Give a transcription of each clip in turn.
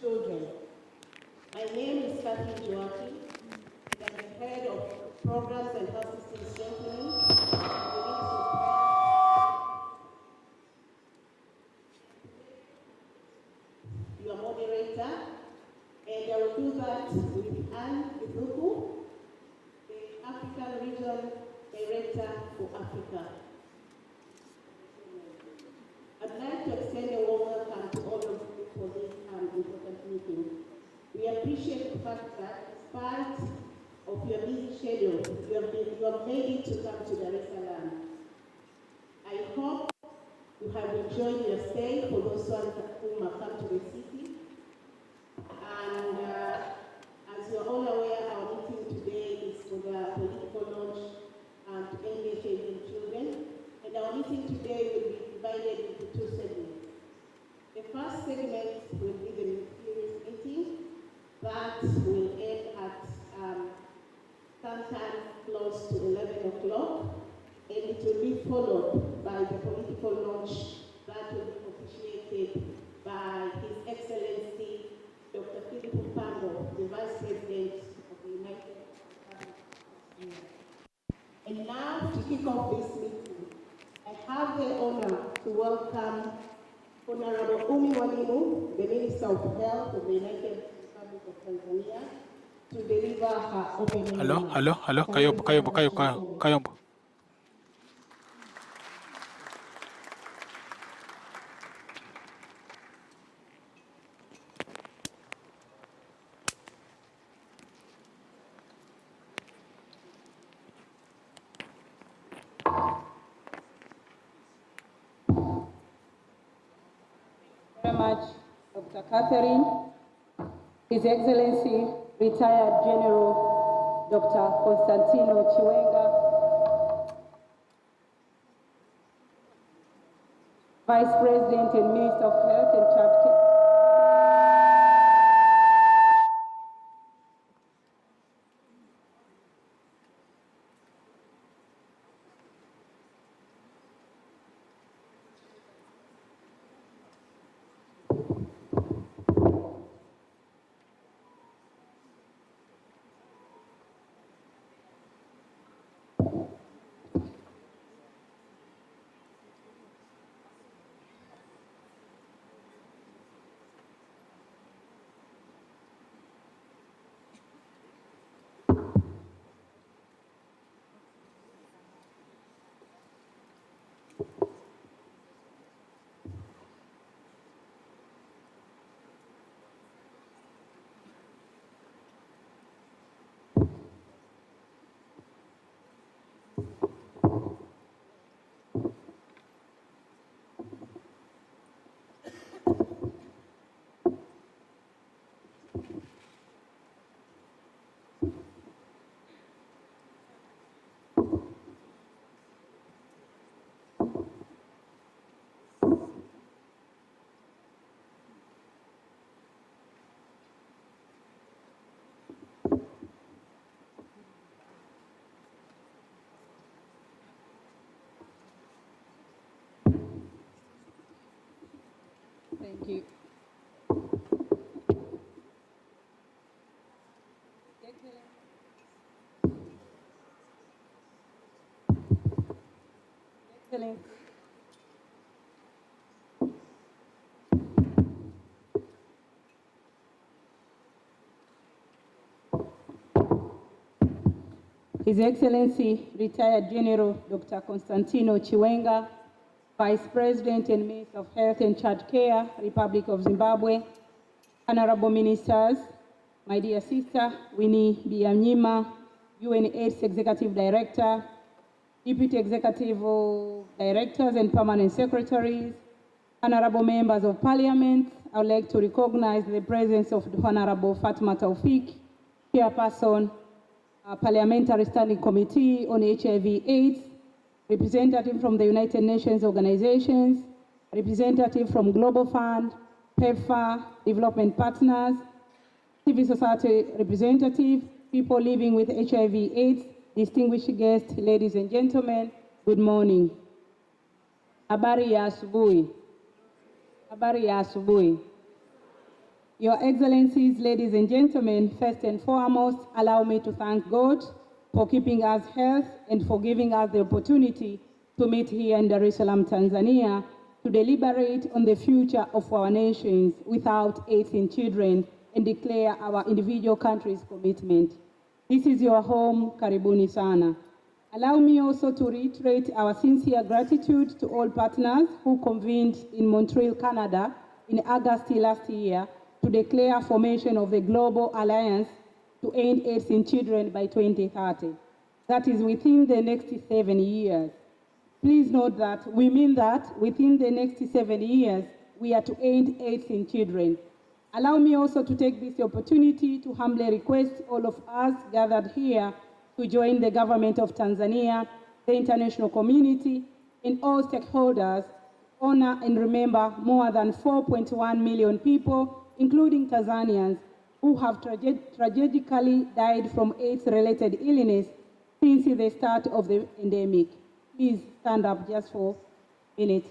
children. My name is Kathy Joaki, and I'm the head of Programs and Health System Strengthening. Your moderator, and I will do that with Anne Izuku, the African Region Director for Africa. I'd like to extend a warm welcome to all of you for this important meeting. We appreciate the fact that, despite of your busy schedule, you have made it to come to Dar es Salaam. I hope you have enjoyed your stay for those who have come to the city. And as you are all aware, our meeting today is for the political launch to engage in children. And our meeting today will be divided into two segments. The first segment will be the mysterious meeting that will end at sometime close to 11 o'clock, and it will be followed by the political launch that will be officiated by His Excellency Dr. Philip Mpango, the Vice President of the United States. And now, to kick off this meeting, I have the honor to welcome Honorable Umi Walimu, the Minister of Health of the United Republic of Tanzania, to deliver her opening. Hello. Kayombo. Very much, Dr. Catherine, His Excellency, Retired General Dr. Constantino Chiwenga, Vice President and Minister of Health and Child Care. Thank you. Excellent. His Excellency, Retired General Dr. Constantino Chiwenga, Vice President and Minister of Health and Child Care, Republic of Zimbabwe, Honorable Ministers, my dear sister, Winnie Byanyima, UNAIDS Executive Director, Deputy Executive Directors and Permanent Secretaries, Honorable Members of Parliament, I would like to recognize the presence of the Honorable Fatma Taufik, Chairperson, Parliamentary Standing Committee on HIV/AIDS, representative from the United Nations organizations, representative from Global Fund, PEPFAR, development partners, civil society representative, people living with HIV/AIDS, distinguished guests, ladies and gentlemen, good morning. Habari ya asubuhi. Habari ya asubuhi. Your Excellencies, ladies and gentlemen, first and foremost, allow me to thank God for keeping us health and for giving us the opportunity to meet here in Dar es Salaam, Tanzania, to deliberate on the future of our nations without AIDS in children and declare our individual countries' commitment. This is your home, karibuni sana. Allow me also to reiterate our sincere gratitude to all partners who convened in Montreal, Canada in August last year to declare formation of the Global Alliance to End AIDS in Children by 2030. That is within the next 7 years. Please note that we mean that within the next 7 years, we are to end AIDS in children. Allow me also to take this opportunity to humbly request all of us gathered here to join the government of Tanzania, the international community, and all stakeholders, honor and remember more than 4.1 million people, including Tanzanians, who have tragically died from AIDS-related illness since the start of the pandemic. Please stand up just for a minute.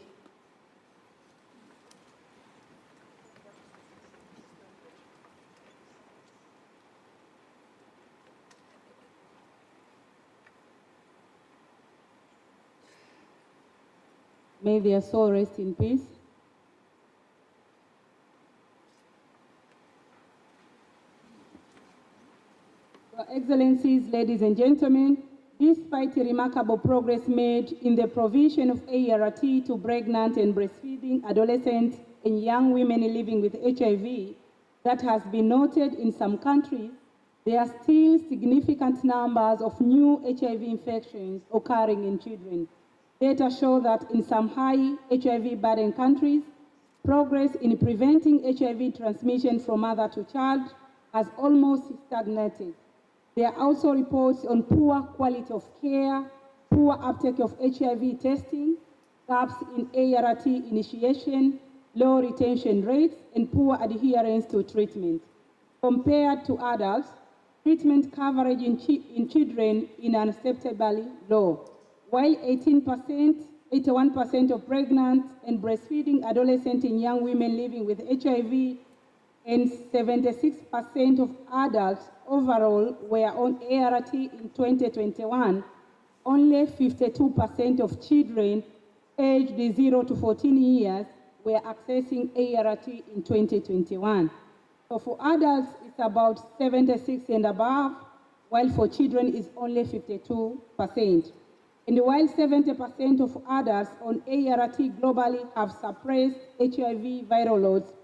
May their soul rest in peace. Your Excellencies, ladies and gentlemen, despite the remarkable progress made in the provision of ART to pregnant and breastfeeding adolescents and young women living with HIV that has been noted in some countries, there are still significant numbers of new HIV infections occurring in children. Data show that in some high HIV-burdened countries, progress in preventing HIV transmission from mother to child has almost stagnated. There are also reports on poor quality of care, poor uptake of HIV testing, gaps in ART initiation, low retention rates, and poor adherence to treatment. Compared to adults, treatment coverage in children is unacceptably low. While 81% of pregnant and breastfeeding adolescent and young women living with HIV and 76% of adults overall were on ART in 2021, only 52% of children aged 0 to 14 years were accessing ART in 2021. So for adults, it's about 76 and above, while for children it's only 52%. And while 70% of adults on ART globally have suppressed HIV viral loads,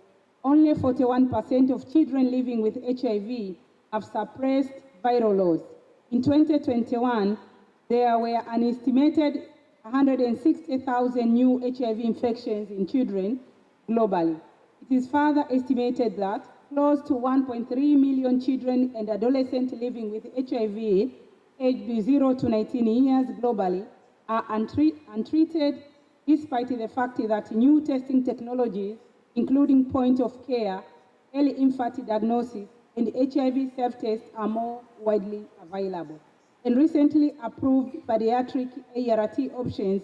only 41% of children living with HIV have suppressed viral loads. In 2021, there were an estimated 160,000 new HIV infections in children globally. It is further estimated that close to 1.3 million children and adolescents living with HIV aged 0 to 19 years globally are untreated, despite the fact that new testing technologies, including point of care, early infant diagnosis, and HIV self-test are more widely available. And recently approved pediatric ART options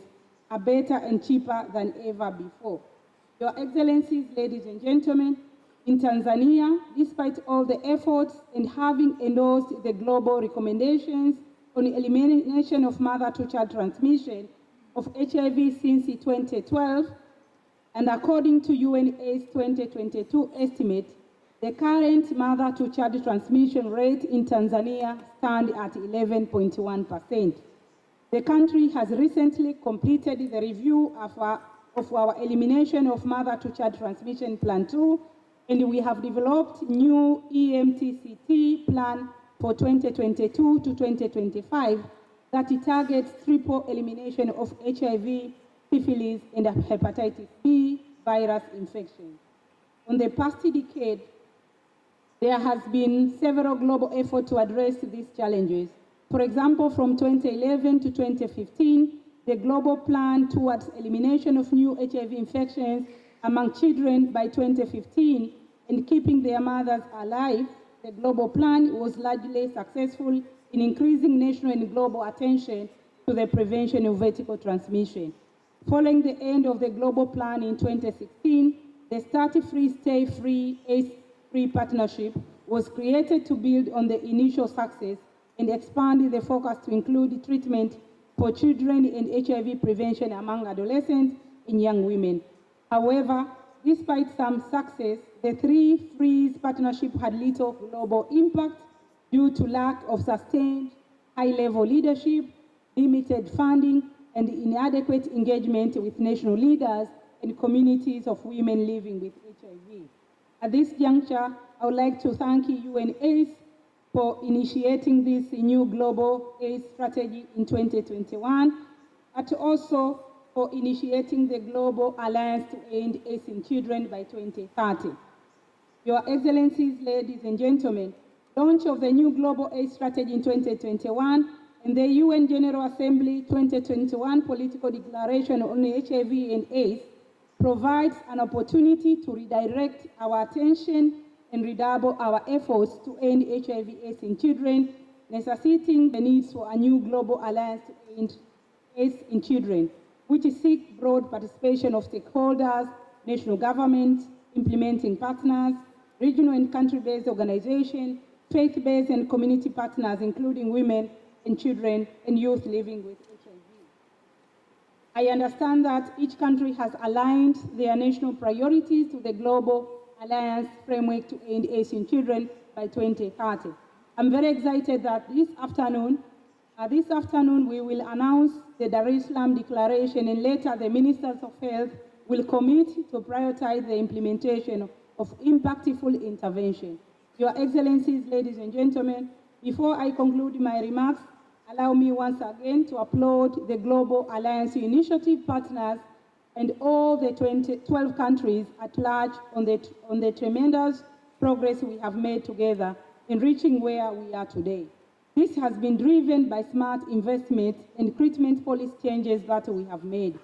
are better and cheaper than ever before. Your Excellencies, ladies and gentlemen, in Tanzania, despite all the efforts and having endorsed the global recommendations on elimination of mother-to-child transmission of HIV since 2012, and according to UNAIDS 2022 estimate, the current mother-to-child transmission rate in Tanzania stands at 11.1%. The country has recently completed the review of our elimination of mother-to-child transmission Plan 2, and we have developed new EMTCT plan for 2022 to 2025 that targets triple elimination of HIV, syphilis, and hepatitis B virus infections. On the past decade, there has been several global efforts to address these challenges. For example, from 2011 to 2015, the global plan towards elimination of new HIV infections among children by 2015 and keeping their mothers alive, the global plan was largely successful in increasing national and global attention to the prevention of vertical transmission. Following the end of the global plan in 2016, the Start Free, Stay Free AIDS HIV-free partnership was created to build on the initial success and expand the focus to include treatment for children and HIV prevention among adolescents and young women. However, despite some success, the three freeze partnership had little global impact due to lack of sustained high-level leadership, limited funding, and inadequate engagement with national leaders and communities of women living with HIV. At this juncture, I would like to thank UNAIDS for initiating this new global AIDS strategy in 2021, but also for initiating the Global Alliance to End AIDS in Children by 2030. Your Excellencies, ladies and gentlemen, launch of the new Global AIDS strategy in 2021 and the UN General Assembly 2021 Political Declaration on HIV and AIDS provides an opportunity to redirect our attention and redouble our efforts to end HIV/AIDS in children, necessitating the needs for a new global alliance to end AIDS in children, which seeks broad participation of stakeholders, national governments, implementing partners, regional and country-based organizations, faith-based and community partners, including women and children and youth living with HIV. I understand that each country has aligned their national priorities to the Global Alliance Framework to End AIDS in Children by 2030. I'm very excited that this afternoon we will announce the Dar es Salaam Declaration, and later the Ministers of Health will commit to prioritize the implementation of impactful intervention. Your Excellencies, ladies and gentlemen, before I conclude my remarks, allow me once again to applaud the Global Alliance Initiative partners and all the 12 countries at large on the tremendous progress we have made together in reaching where we are today. This has been driven by smart investment and treatment policy changes that we have made.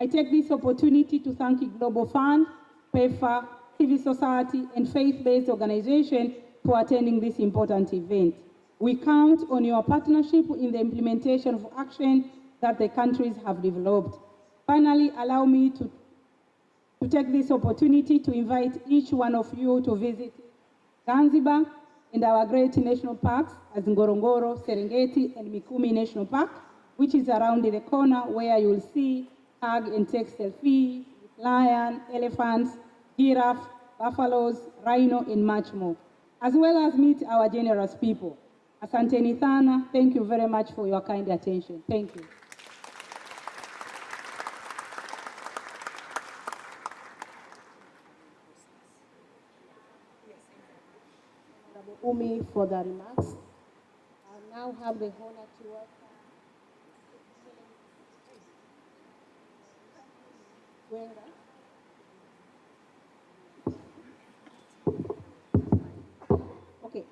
I take this opportunity to thank the Global Fund, PEPFAR, civil society, and faith-based organizations for attending this important event. We count on your partnership in the implementation of action that the countries have developed. Finally, allow me to take this opportunity to invite each one of you to visit Zanzibar and our great national parks as Ngorongoro, Serengeti, and Mikumi National Park, which is around the corner, where you will see, hug and take selfies with lion, elephants, giraffe, buffaloes, rhino, and much more, as well as meet our generous people. Asanteni sana. Thank you very much for your kind attention. Thank you. Umi for the remarks. I now have the honor to welcome Wenga. Okay.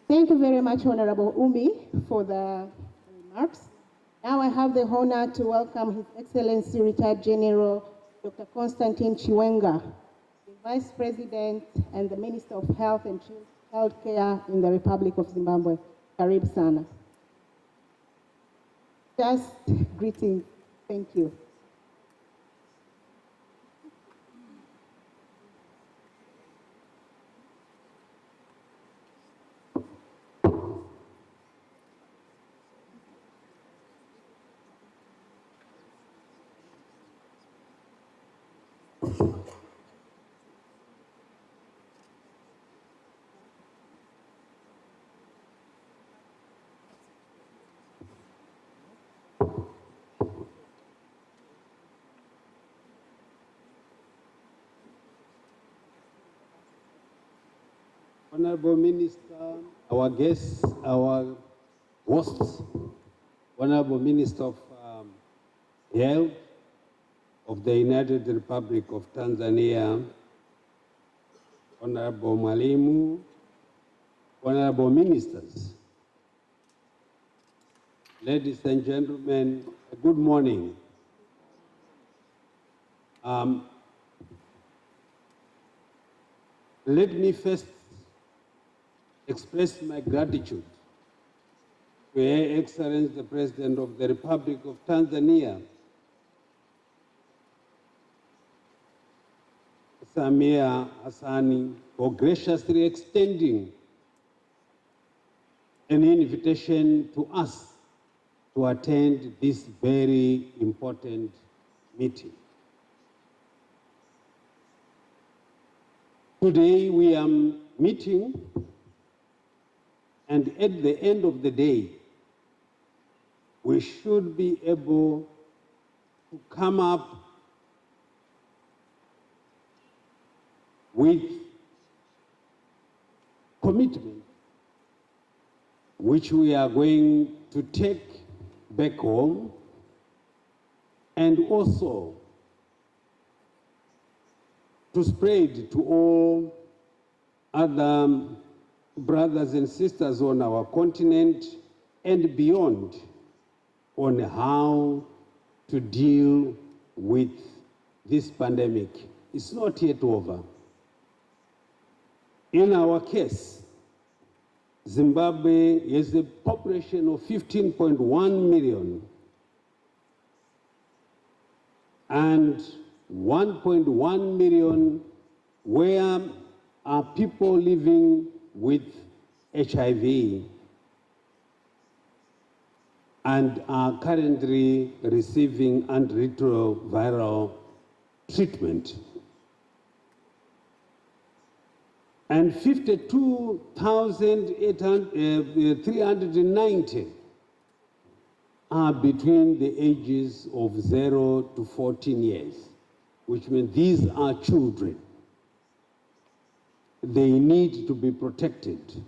Thank you very much, Honorable Umi, for the remarks. Now I have the honor to welcome His Excellency Retired General Dr. Constantine Chiwenga, the Vice President and the Minister of Health and Healthcare in the Republic of Zimbabwe. Karibu sana. Just greetings. Thank you. Honorable Minister, our guests, our hosts, Honorable Minister of Health of the United Republic of Tanzania, Honorable Mwalimu, Honorable Ministers, ladies and gentlemen, good morning. Let me first express my gratitude to Her Excellency the President of the Republic of Tanzania, Samia Hassani for graciously extending an invitation to us to attend this very important meeting. Today we are meeting, and at the end of the day, we should be able to come up with commitment which we are going to take back home, and also to spread to all other brothers and sisters on our continent and beyond on how to deal with this pandemic. It's not yet over. In our case, Zimbabwe has a population of 15.1 million, and 1.1 million where are people living with HIV and are currently receiving antiretroviral treatment. And 52,390 are between the ages of 0 to 14 years, which means these are children. They need to be protected.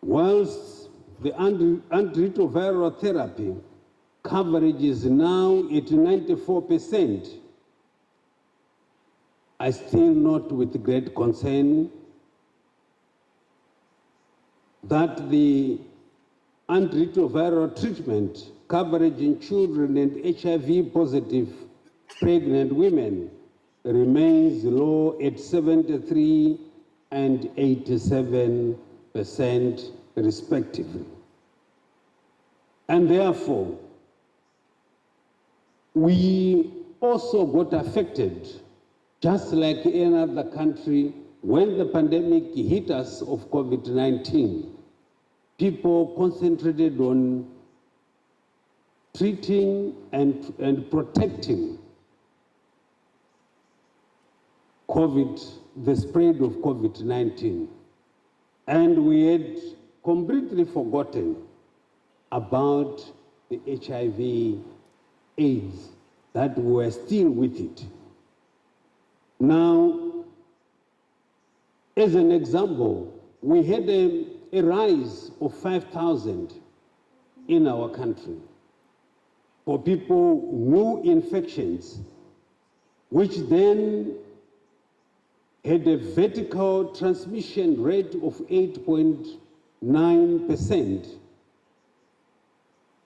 Whilst the antiretroviral therapy coverage is now at 94%, I still note with great concern that the antiretroviral treatment coverage in children and HIV positive pregnant women remains low at 73% and 87% respectively. And therefore, we also got affected, just like any other country, when the pandemic hit us of COVID-19. People concentrated on treating and protecting the spread of COVID-19. And we had completely forgotten about the HIV/AIDS, that we were still with it. Now, as an example, we had a rise of 5,000 in our country for people, new infections, which then had a vertical transmission rate of 8.9%.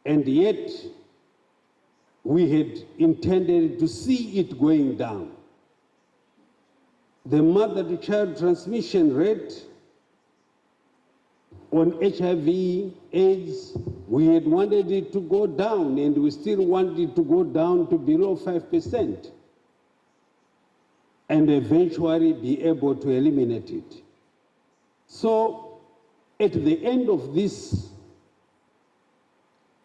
And yet, we had intended to see it going down. The mother-to-child transmission rate on HIV/AIDS, we had wanted it to go down, and we still want it to go down to below 5%, and eventually be able to eliminate it. So, at the end of this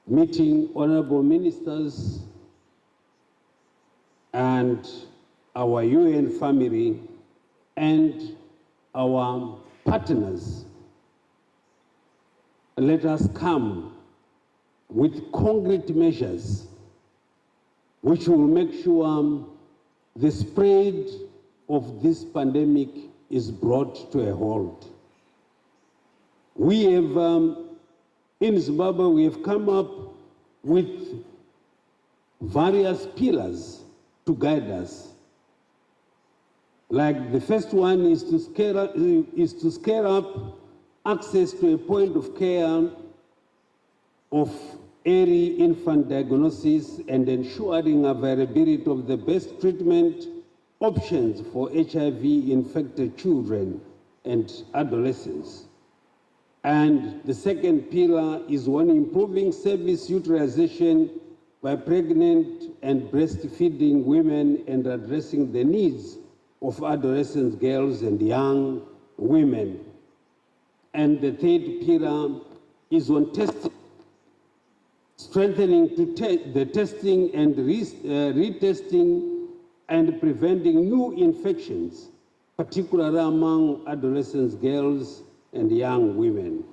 meeting, honorable ministers and our UN family and our partners, let us come with concrete measures which will make sure the spread of this pandemic is brought to a halt. We have, in Zimbabwe, we have come up with various pillars to guide us. Like the first one is to scale up access to a point of care of early infant diagnosis and ensuring availability of the best treatment options for HIV-infected children and adolescents. And the second pillar is on improving service utilization by pregnant and breastfeeding women and addressing the needs of adolescent girls and young women. And the third pillar is on testing, strengthening the testing and retesting and preventing new infections, particularly among adolescent girls and young women.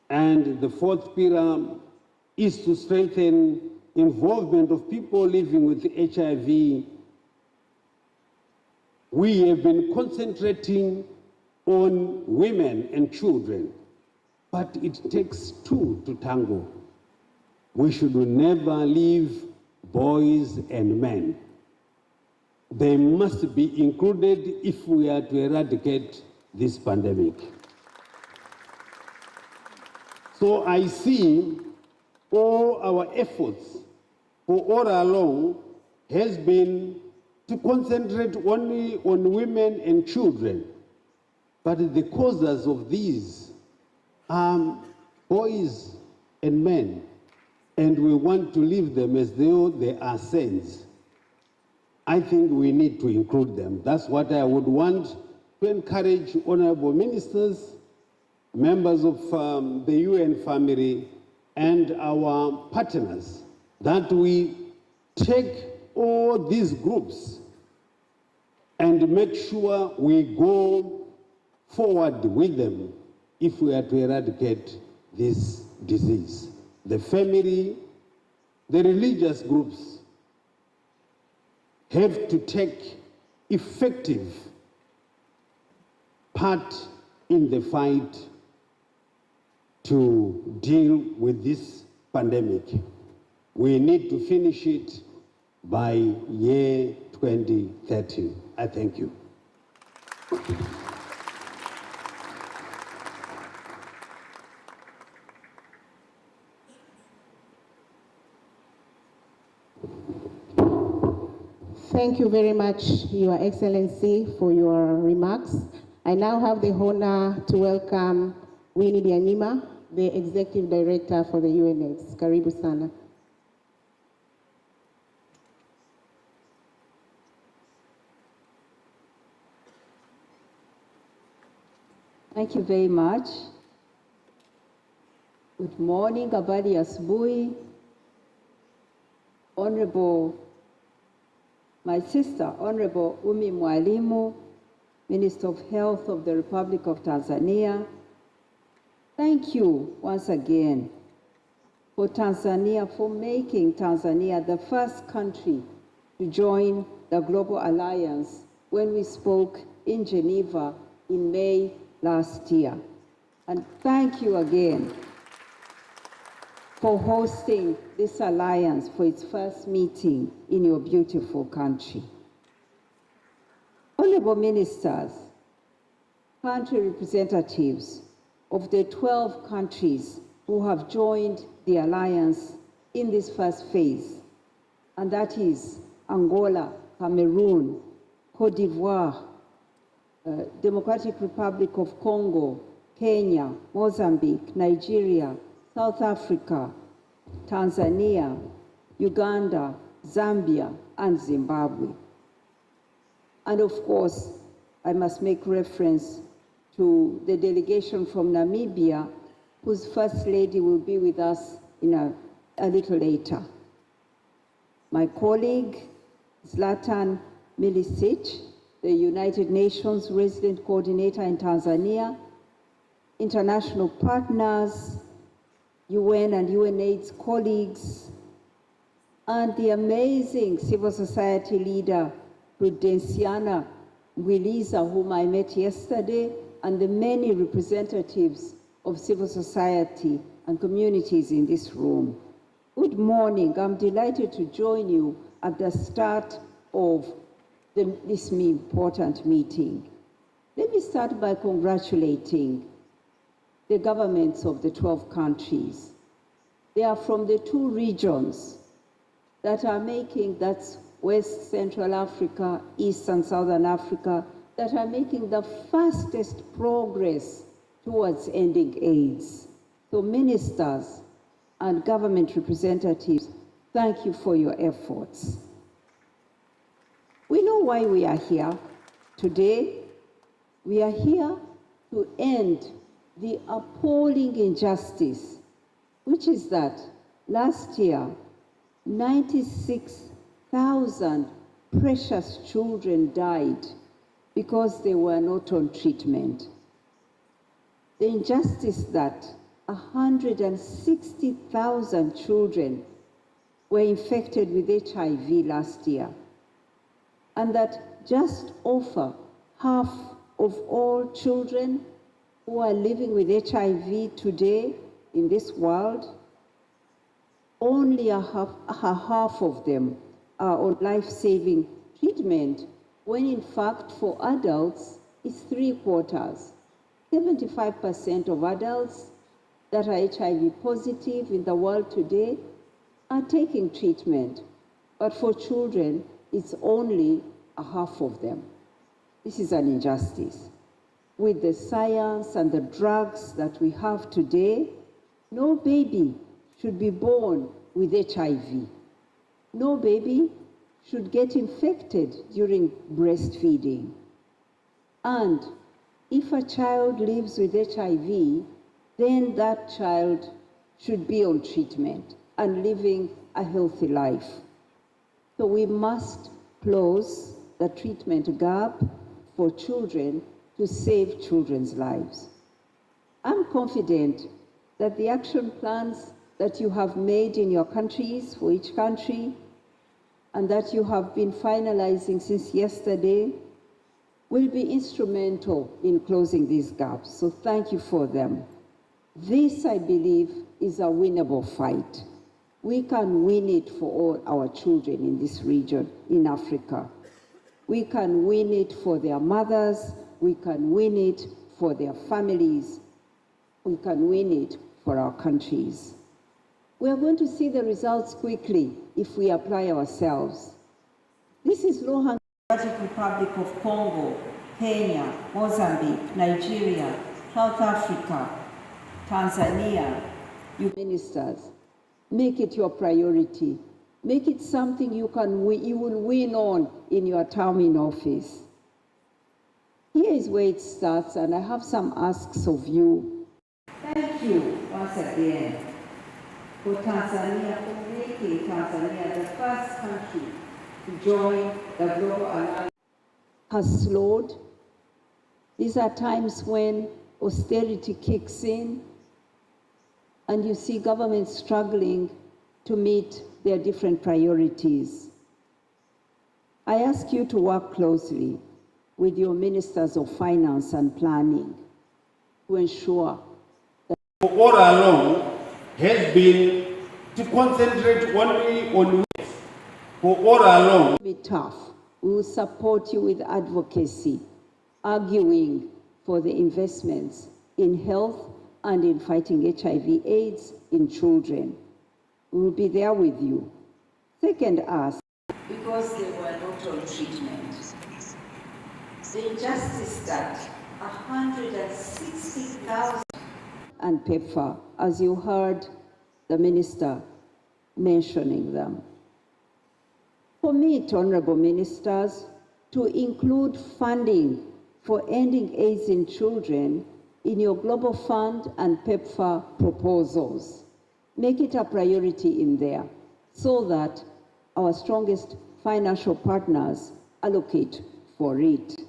And the fourth pillar is to strengthen involvement of people living with HIV. We have been concentrating on women and children, but it takes two to tango. We should never leave boys and men. They must be included if we are to eradicate this pandemic. So I see all our efforts for all along has been to concentrate only on women and children. But the causes of these are boys and men, and we want to leave them as though they are saints. I think we need to include them. That's what I would want to encourage honorable ministers, members of the UN family, and our partners, that we take all these groups and make sure we go forward with them if we are to eradicate this disease. The family, the religious groups have to take effective part in the fight to deal with this pandemic. We need to finish it by year 2030. I thank you. Thank you very much, Your Excellency, for your remarks. I now have the honor to welcome Winnie Byanyima, the Executive Director for the UNAIDS. Karibu sana. Thank you very much. Good morning, habari ya asubuhi. Honorable, my sister, Honorable Umi Mwalimu, Minister of Health of the Republic of Tanzania. Thank you once again for Tanzania, for making Tanzania the first country to join the Global Alliance when we spoke in Geneva in May last year. And thank you again for hosting this alliance for its first meeting in your beautiful country. Honorable ministers, country representatives of the 12 countries who have joined the alliance in this first phase, and that is Angola, Cameroon, Cote d'Ivoire, Democratic Republic of Congo, Kenya, Mozambique, Nigeria, South Africa, Tanzania, Uganda, Zambia, and Zimbabwe. And of course, I must make reference to the delegation from Namibia, whose First Lady will be with us in a little later. My colleague, Zlatan Milicic, the United Nations Resident Coordinator in Tanzania, international partners, UN and UNAIDS colleagues, and the amazing civil society leader, Prudenciana Gwiliza, whom I met yesterday, and the many representatives of civil society and communities in this room. Good morning. I'm delighted to join you at the start of this important meeting. Let me start by congratulating the governments of the 12 countries. They are from the 2 regions that are making, that's West Central Africa, East and Southern Africa, that are making the fastest progress towards ending AIDS. So ministers and government representatives, thank you for your efforts. We know why we are here. Today, we are here to end the appalling injustice, which is that last year, 96,000 precious children died because they were not on treatment. The injustice that 160,000 children were infected with HIV last year, and that just over half of all children who are living with HIV today in this world, only a half of them are on life-saving treatment, when in fact for adults it's 3/4. 75% of adults that are HIV positive in the world today are taking treatment, but for children it's only a half of them. This is an injustice. With the science and the drugs that we have today, no baby should be born with HIV. No baby should get infected during breastfeeding. And if a child lives with HIV, then that child should be on treatment and living a healthy life. So we must close the treatment gap for children to save children's lives. I'm confident that the action plans that you have made in your countries, for each country, and that you have been finalizing since yesterday, will be instrumental in closing these gaps. So thank you for them. This, I believe, is a winnable fight. We can win it for all our children in this region, in Africa. We can win it for their mothers. We can win it for their families. We can win it for our countries. We are going to see the results quickly if we apply ourselves. This is low-hanging Democratic Republic of Congo, Kenya, Mozambique, Nigeria, South Africa, Tanzania. You ministers, make it your priority. Make it something you will win on in your term in office. Here is where it starts, and I have some asks of you. Thank you once again for Tanzania, for making Tanzania the first country to join the Global Alliance. Has slowed. These are times when austerity kicks in and you see governments struggling to meet their different priorities. I ask you to work closely with your ministers of finance and planning to ensure that all along has been to concentrate only on for all along. Be tough. We will support you with advocacy, arguing for the investments in health and in fighting HIV/AIDS in children. We will be there with you. Second, ask, because they were not on treatment. The injustice that 160,000 and PEPFAR, as you heard the minister mentioning them. Commit, honorable ministers, to include funding for ending AIDS in children in your Global Fund and PEPFAR proposals. Make it a priority in there so that our strongest financial partners allocate for it.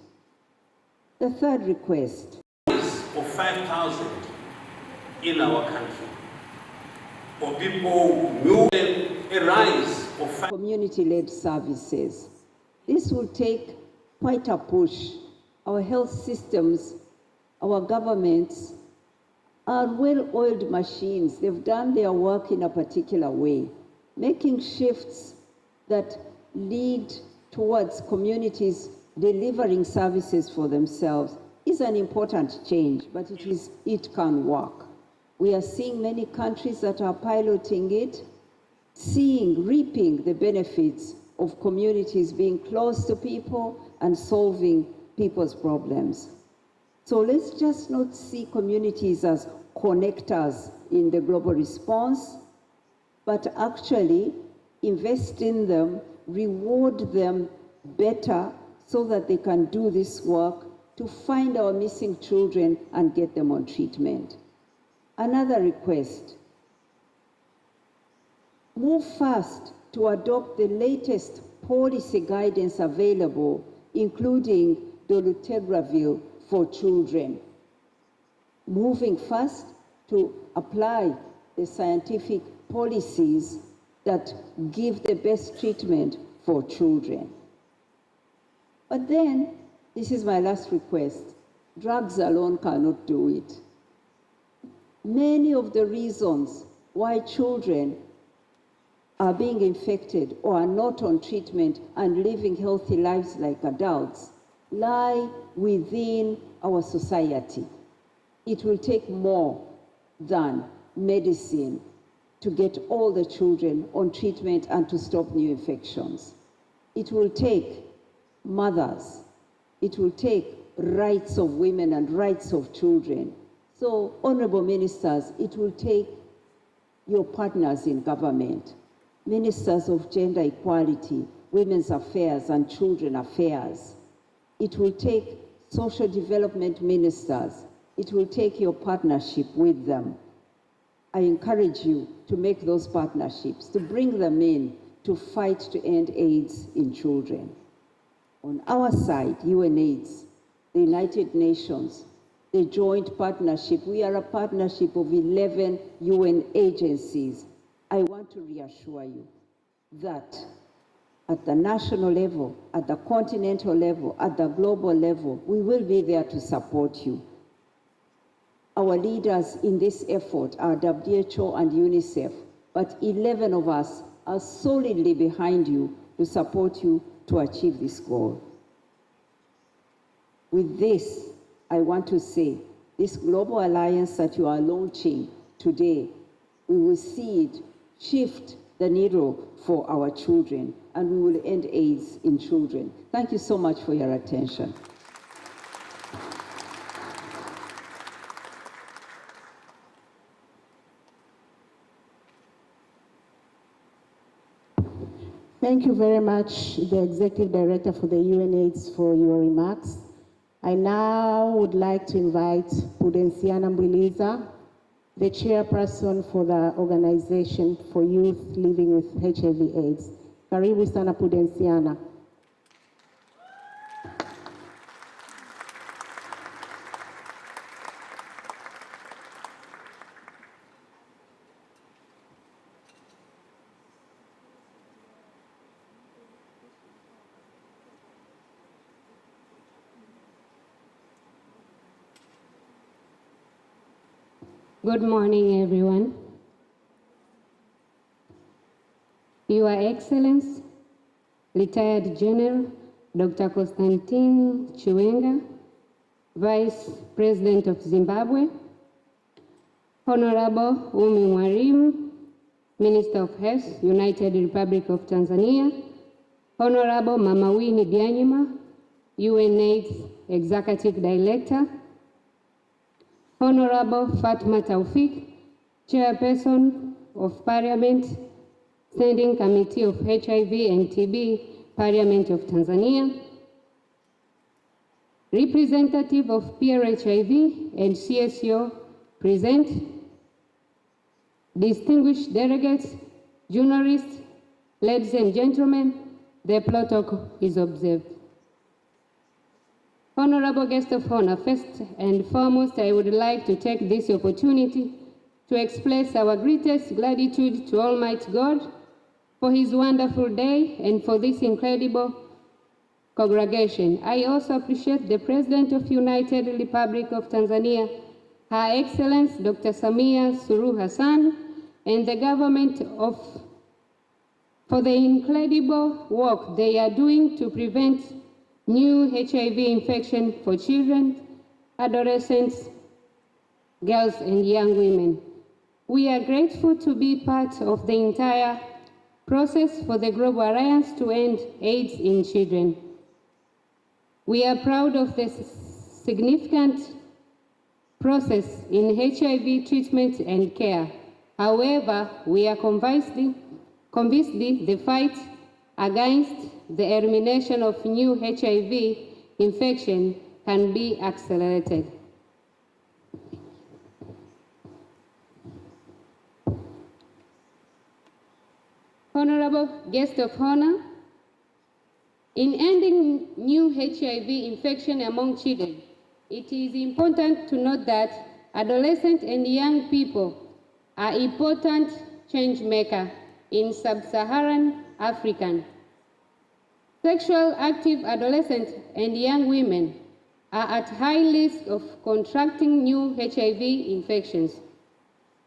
The third request. Of 5,000 in our country. For people who a rise of community-led services. This will take quite a push. Our health systems, our governments are well-oiled machines. They've done their work in a particular way. Making shifts that lead towards communities delivering services for themselves is an important change, but it can work. We are seeing many countries that are piloting it, reaping the benefits of communities being close to people and solving people's problems. So let's just not see communities as connectors in the global response, but actually invest in them, reward them better so that they can do this work to find our missing children and get them on treatment. Another request, move fast to adopt the latest policy guidance available, including dolutegravir for children. Moving fast to apply the scientific policies that give the best treatment for children. But then, this is my last request, drugs alone cannot do it. Many of the reasons why children are being infected or are not on treatment and living healthy lives like adults lie within our society. It will take more than medicine to get all the children on treatment and to stop new infections. It will take mothers. It will take rights of women and rights of children. So, honorable ministers, it will take your partners in government, ministers of gender equality, women's affairs and children affairs. It will take social development ministers. It will take your partnership with them. I encourage you to make those partnerships, to bring them in to fight to end AIDS in children. On our side, UNAIDS, the United Nations, the joint partnership, we are a partnership of 11 UN agencies. I want to reassure you that at the national level, at the continental level, at the global level, we will be there to support you. Our leaders in this effort are WHO and UNICEF, but 11 of us are solidly behind you to support you to achieve this goal. With this, I want to say, this global alliance that you are launching today, we will see it shift the needle for our children, and we will end AIDS in children. Thank you so much for your attention. Thank you very much, the Executive Director for the UNAIDS, for your remarks. I now would like to invite Pudensiana Mbwiliza, the chairperson for the Organization for Youth Living with HIV/AIDS. Karibu sana Pudensiana. Good morning, everyone. Your Excellence, Retired General Dr. Constantine Chiwenga, Vice President of Zimbabwe, Honorable Umi Mwalimu, Minister of Health, United Republic of Tanzania, Honorable Mama Winnie Byanyima, UNAIDS Executive Director, Honorable Fatma Taufik, Chairperson of Parliament, Standing Committee of HIV and TB, Parliament of Tanzania, Representative of PRHIV and CSO present, distinguished delegates, journalists, ladies and gentlemen, the protocol is observed. Honorable guest of honor, first and foremost, I would like to take this opportunity to express our greatest gratitude to Almighty God for His wonderful day and for this incredible congregation. I also appreciate the President of United Republic of Tanzania, Her Excellency Dr. Samia Suluhu Hassan, and the government for the incredible work they are doing to prevent new HIV infection for children, adolescents, girls, and young women. We are grateful to be part of the entire process for the Global Alliance to End AIDS in Children. We are proud of the significant process in HIV treatment and care. However, we are convinced the fight against the elimination of new HIV infection can be accelerated. Honorable guest of honor, in ending new HIV infection among children, it is important to note that adolescents and young people are important change makers in sub-Saharan Africa. Sexual active adolescents and young women are at high risk of contracting new HIV infections.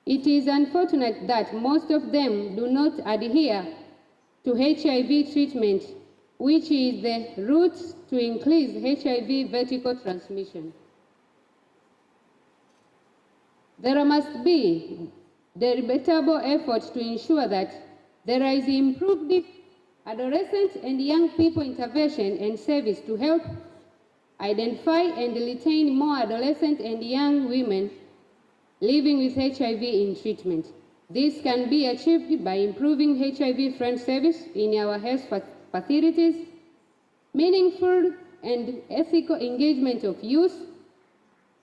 It is unfortunate that most of them do not adhere to HIV treatment, which is the route to increase HIV vertical transmission. There must be deliberate efforts to ensure that there is improved adolescent and young people intervention and service to help identify and retain more adolescent and young women living with HIV in treatment. This can be achieved by improving HIV-friendly service in our health facilities, meaningful and ethical engagement of youth,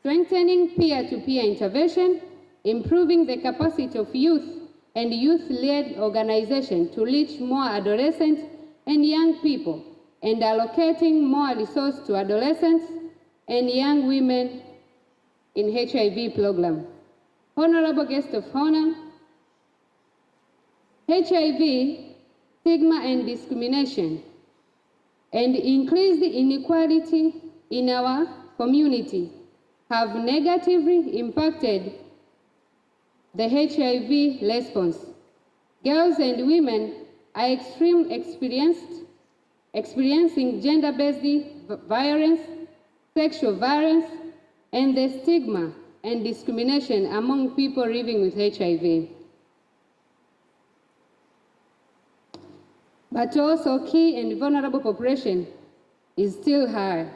strengthening peer-to-peer intervention, improving the capacity of youth and youth-led organizations to reach more adolescents and young people, and allocating more resources to adolescents and young women in HIV program. Honorable guest of honor, HIV, stigma and discrimination, and increased inequality in our community have negatively impacted the HIV response. Girls and women are experiencing gender-based violence, sexual violence, and the stigma and discrimination among people living with HIV. But also key and vulnerable population is still high.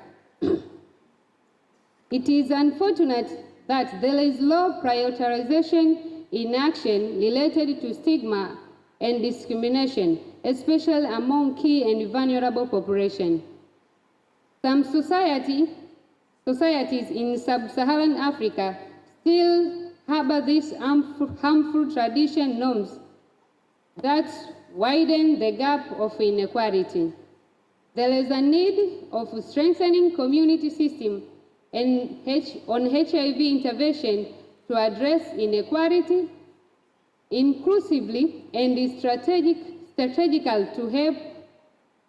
It is unfortunate that there is low prioritization in action related to stigma and discrimination, especially among key and vulnerable population. Some societies in sub-Saharan Africa still harbor these harmful tradition norms that widen the gap of inequality. There is a need of strengthening community system and on HIV intervention to address inequality inclusively and strategical to help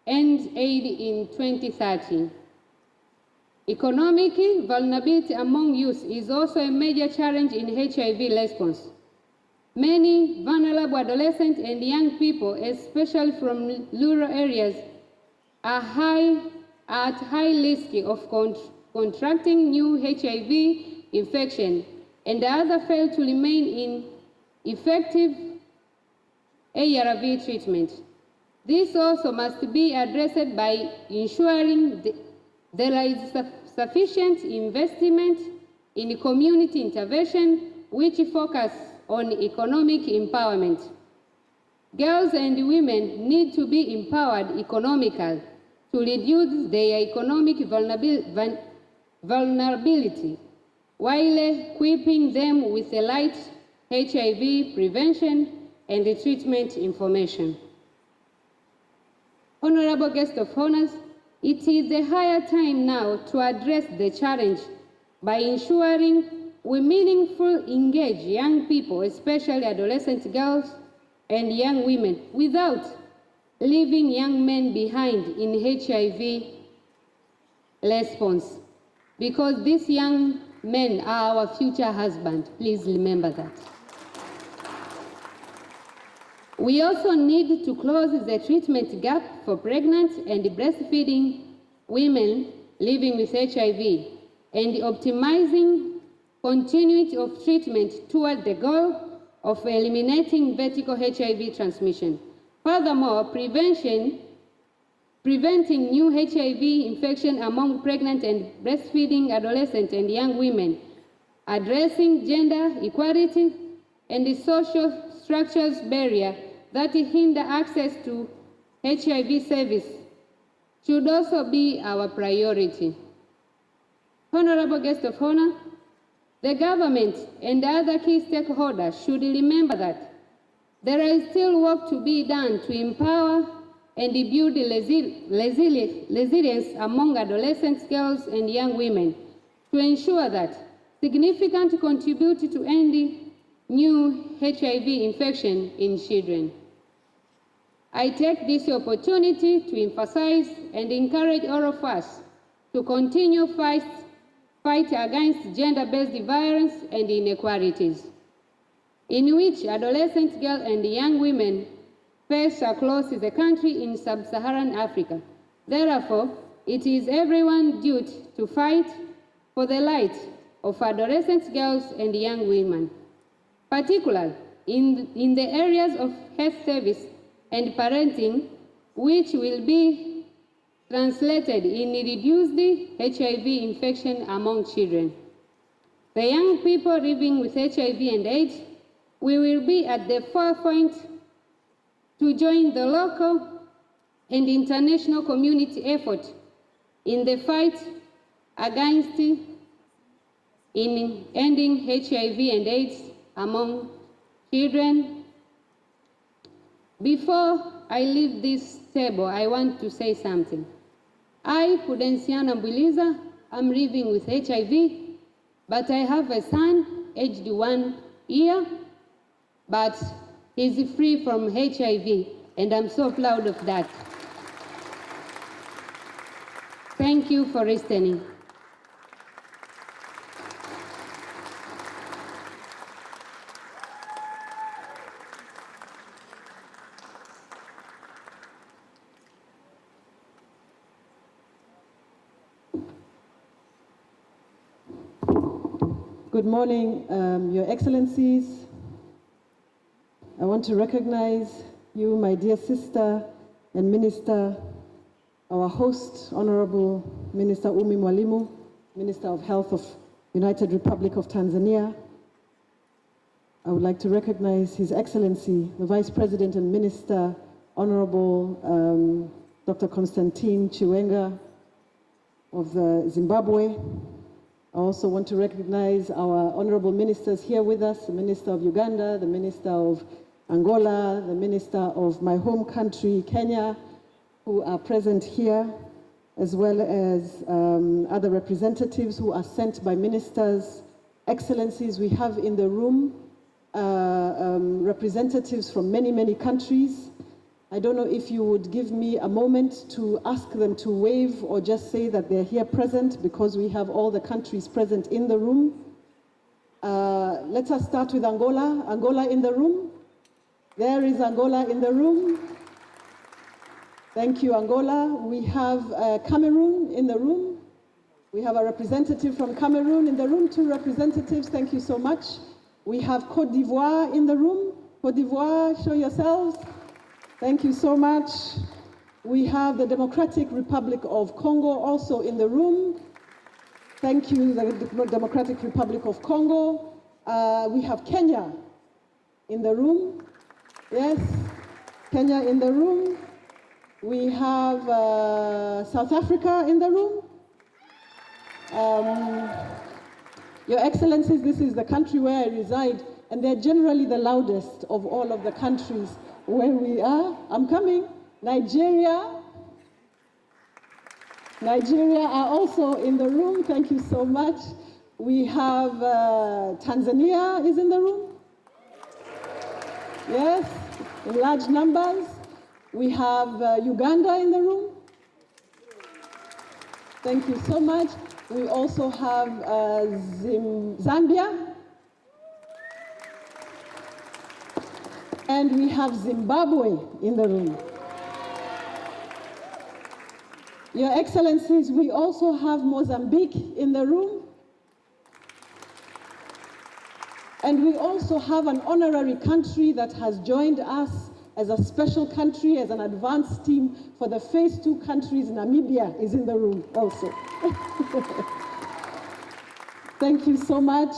end AIDS in 2030. Economic vulnerability among youth is also a major challenge in HIV response. Many vulnerable adolescents and young people, especially from rural areas, are at high risk of contracting new HIV infection, and others fail to remain in effective ARV treatment. This also must be addressed by ensuring there is sufficient investment in community intervention which focus on economic empowerment. Girls and women need to be empowered economically to reduce their economic vulnerability while equipping them with the right HIV prevention and treatment information. Honorable guest of honors, it is the higher time now to address the challenge by ensuring we meaningfully engage young people, especially adolescent girls and young women, without leaving young men behind in HIV response, because these young men are our future husbands. Please remember that. We also need to close the treatment gap for pregnant and breastfeeding women living with HIV and optimizing continuity of treatment toward the goal of eliminating vertical HIV transmission. Furthermore, preventing new HIV infection among pregnant and breastfeeding adolescents and young women, addressing gender equality and the social structures barrier that hinder access to HIV service should also be our priority. Honorable guest of honor, the government and other key stakeholders should remember that there is still work to be done to empower and build resilience among adolescent girls and young women to ensure that significant contribute to ending new HIV infection in children. I take this opportunity to emphasize and encourage all of us to continue fight against gender-based violence and inequalities, in which adolescent girls and young women face across the country in sub-Saharan Africa. Therefore, it is everyone's duty to fight for the rights of adolescent girls and young women, particularly in the areas of health service and parenting, which will be translated in reduced HIV infection among children. The young people living with HIV and AIDS, we will be at the forefront to join the local and international community effort in the fight against in ending HIV and AIDS among children. Before I leave this table, I want to say something. I, Prudensiana Mbuliza, am living with HIV, but I have a son aged 1 year, but he's free from HIV, and I'm so proud of that. Thank you for listening. Good morning, Your Excellencies. I want to recognize you, my dear sister and minister, our host, Honorable Minister Umi Mwalimu, Minister of Health of United Republic of Tanzania. I would like to recognize His Excellency, the Vice President and Minister, Honorable Dr. Constantine Chiwenga of Zimbabwe. I also want to recognize our honorable ministers here with us, the Minister of Uganda, the Minister of Angola, the Minister of my home country, Kenya, who are present here, as well as other representatives who are sent by ministers. Excellencies, we have in the room representatives from many, many countries. I don't know if you would give me a moment to ask them to wave or just say that they're here present, because we have all the countries present in the room. Let us start with Angola. Angola in the room? There is Angola in the room. Thank you, Angola. We have Cameroon in the room. We have a representative from Cameroon in the room, 2 representatives, thank you so much. We have Côte d'Ivoire in the room. Côte d'Ivoire, show yourselves. Thank you so much. We have the Democratic Republic of Congo also in the room. Thank you, the Democratic Republic of Congo. We have Kenya in the room. Yes, Kenya in the room. We have South Africa in the room. Your Excellencies, this is the country where I reside, and they're generally the loudest of all of the countries where we are. I'm coming. Nigeria are also in the room. Thank you so much. We have Tanzania is in the room. Yes, in large numbers. We have Uganda in the room. Thank you so much. We also have Zambia. And we have Zimbabwe in the room. Your Excellencies, we also have Mozambique in the room. And we also have an honorary country that has joined us as a special country, as an advanced team for the phase 2 countries. Namibia is in the room also. Thank you so much.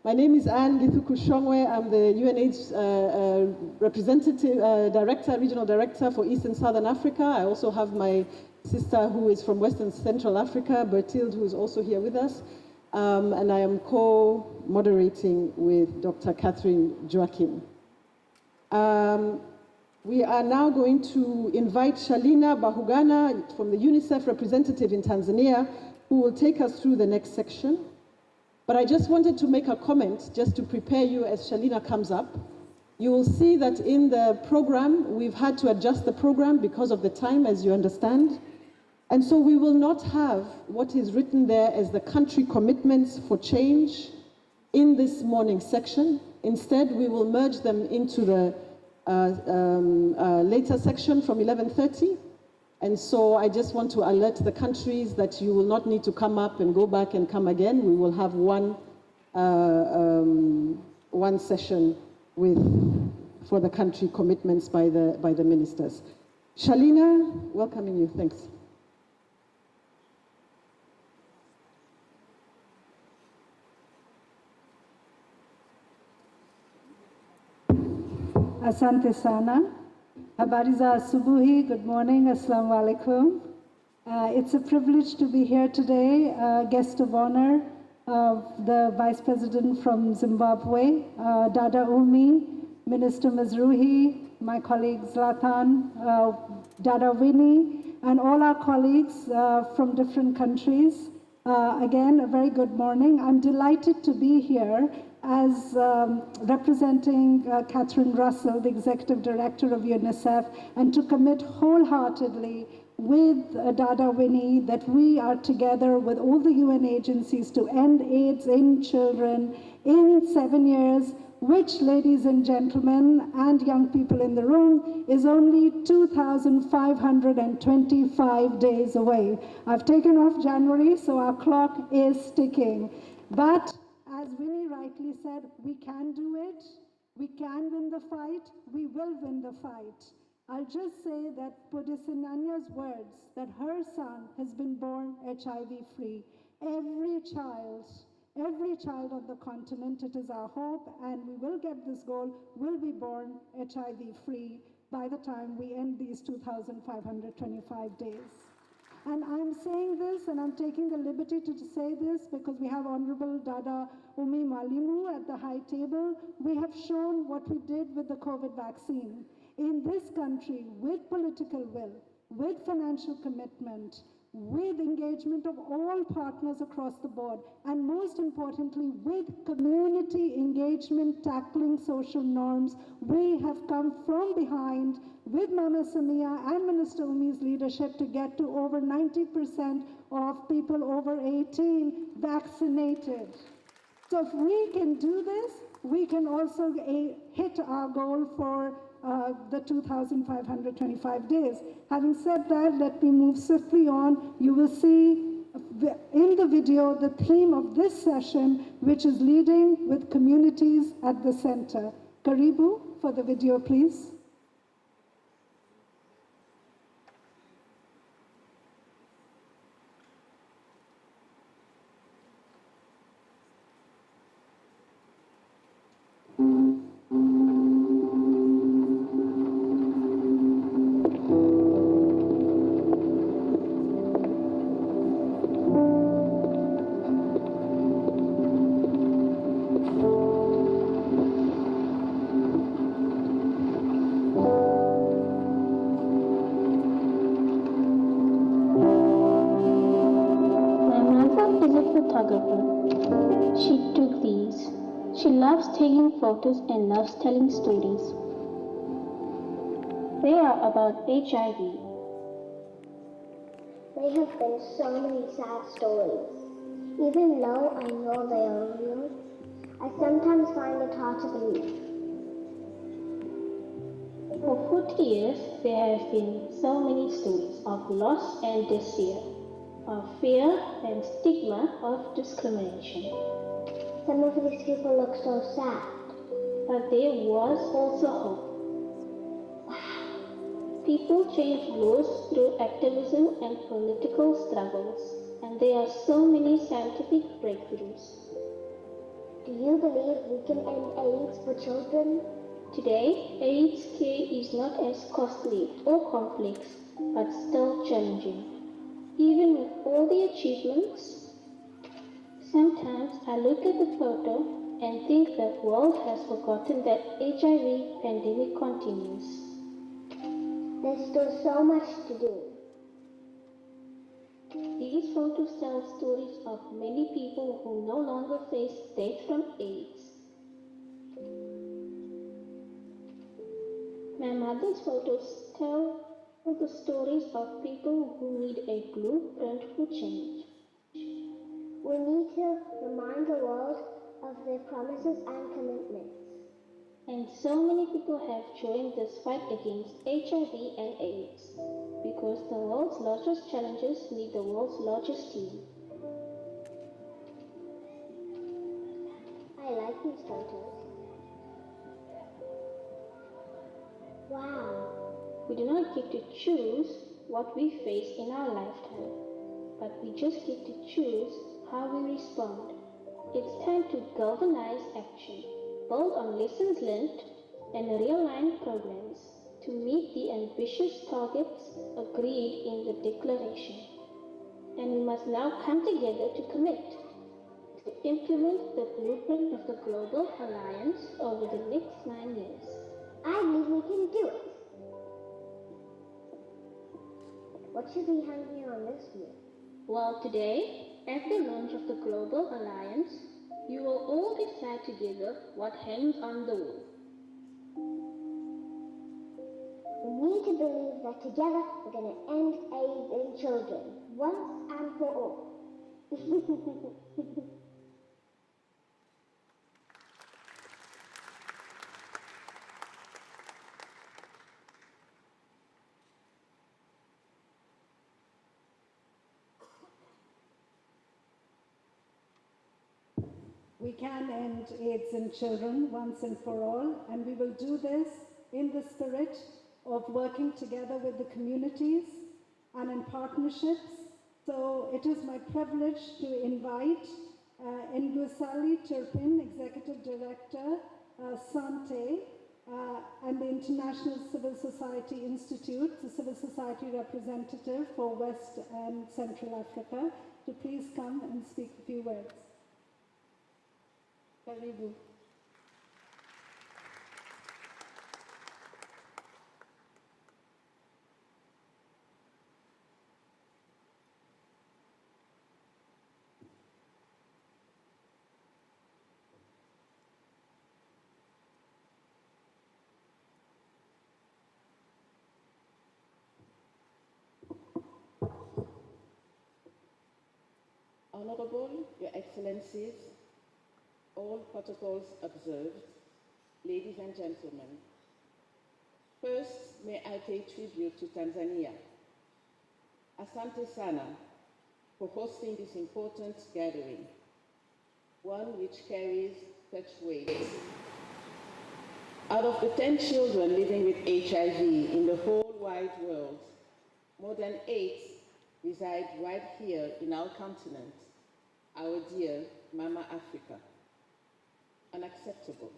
My name is Anne Githuku-Shongwe. I'm the UNAIDS Regional Director for East and Southern Africa. I also have my sister who is from Western Central Africa, Bertilde, who is also here with us. And I am co-moderating with Dr. Catherine Joaquin. We are now going to invite Shalina Bahugana from the UNICEF representative in Tanzania, who will take us through the next section. But I just wanted to make a comment just to prepare you as Shalina comes up. You will see that in the program, we've had to adjust the program because of the time, as you understand. And so we will not have what is written there as the country commitments for change in this morning section. Instead, we will merge them into the later section from 11:30. And so I just want to alert the countries that you will not need to come up and go back and come again. We will have one session for the country commitments by the ministers. Shalina, welcoming you. Thanks. Asante sana. Habari za asubuhi, good morning, assalamu alaikum. It's a privilege to be here today, guest of honor of the Vice President from Zimbabwe, Dada Umi, Minister Mazruhi, my colleague Zlatan, Dada Winnie, and all our colleagues from different countries. Again, a very good morning. I'm delighted to be here as representing Catherine Russell, the Executive Director of UNICEF, and to commit wholeheartedly with Dada Winnie that we are together with all the UN agencies to end AIDS in children in 7 years, which, ladies and gentlemen, and young people in the room, is only 2,525 days away. I've taken off January, so our clock is ticking. But as Winnie rightly said, we can do it, we can win the fight, we will win the fight. I'll just say that Pudisinanya's words, that her son has been born HIV-free. Every child on the continent, it is our hope, and we will get this goal, will be born HIV-free by the time we end these 2,525 days. And I'm saying this, and I'm taking the liberty to say this because we have Honorable Dada Umi Mwalimu at the high table. We have shown what we did with the COVID vaccine. In this country, with political will, with financial commitment, with engagement of all partners across the board, and most importantly, with community engagement tackling social norms, we have come from behind with Mama Samia and Minister Umi's leadership to get to over 90% of people over 18 vaccinated. So if we can do this, we can also hit our goal for the 2,525 days. Having said that, let me move swiftly on. You will see in the video the theme of this session, which is leading with communities at the center. Karibu for the video, please. Taking photos and loves telling stories. They are about HIV. There have been so many sad stories. Even though I know they are real, I sometimes find it hard to believe. For 40 years, there have been so many stories of loss and despair, of fear and stigma, of discrimination. Some of these people look so sad. But there was also hope. People change laws through activism and political struggles, and there are so many scientific breakthroughs. Do Do you believe we can end AIDS for children? Today, AIDS care is not as costly or complex, but still challenging. Even with all the achievements, sometimes I look at the photo and think the world has forgotten that HIV pandemic continues. There's still so much to do. These photos tell stories of many people who no longer face death from AIDS. My mother's photos tell the stories of people who need a blueprint for change. We need to remind the world of their promises and commitments. And so many people have joined this fight against HIV and AIDS because the world's largest challenges need the world's largest team. I like these photos. Wow. We do not get to choose what we face in our lifetime, but we just get to choose how we respond. It's time to galvanize action, build on lessons learned, and realign programs to meet the ambitious targets agreed in the declaration. And we must now come together to commit to implement the blueprint of the Global Alliance over the next 9 years. I believe we can do it. What should we hang here on this year? Well, today, at the launch of the Global Alliance, you will all decide together what hangs on the wall. We need to believe that together we're going to end AIDS in children, once and for all. We can end AIDS in children once and for all, and we will do this in the spirit of working together with the communities and in partnerships. So it is my privilege to invite Ngusali Turpin, Executive Director, Sante, and the International Civil Society Institute, the civil society representative for West and Central Africa, to please come and speak a few words. Karibu. Honorable, Your Excellencies, all protocols observed, ladies and gentlemen. First, may I pay tribute to Tanzania. Asante sana for hosting this important gathering, one which carries such weight. Out of the 10 children living with HIV in the whole wide world, more than 8 reside right here in our continent, our dear Mama Africa. Unacceptable.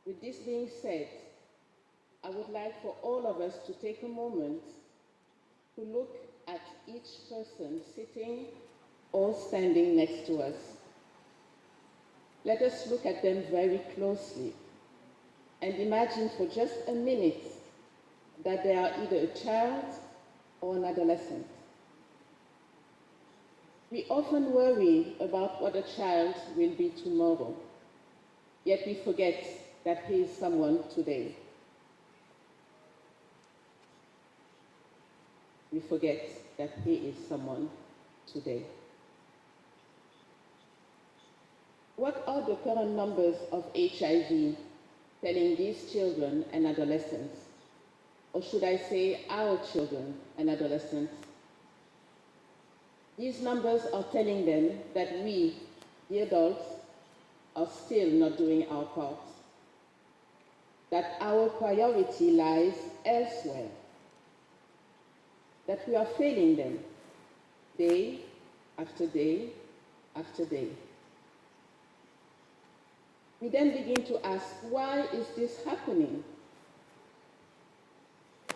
With this being said, I would like for all of us to take a moment to look at each person sitting or standing next to us. Let us look at them very closely and imagine for just a minute that they are either a child or an adolescent. We often worry about what a child will be tomorrow, yet we forget that he is someone today. We forget that he is someone today. What are the current numbers of HIV telling these children and adolescents? Or should I say our children and adolescents? These numbers are telling them that we, the adults, are still not doing our part, that our priority lies elsewhere, that we are failing them day after day after day. We then begin to ask, why is this happening?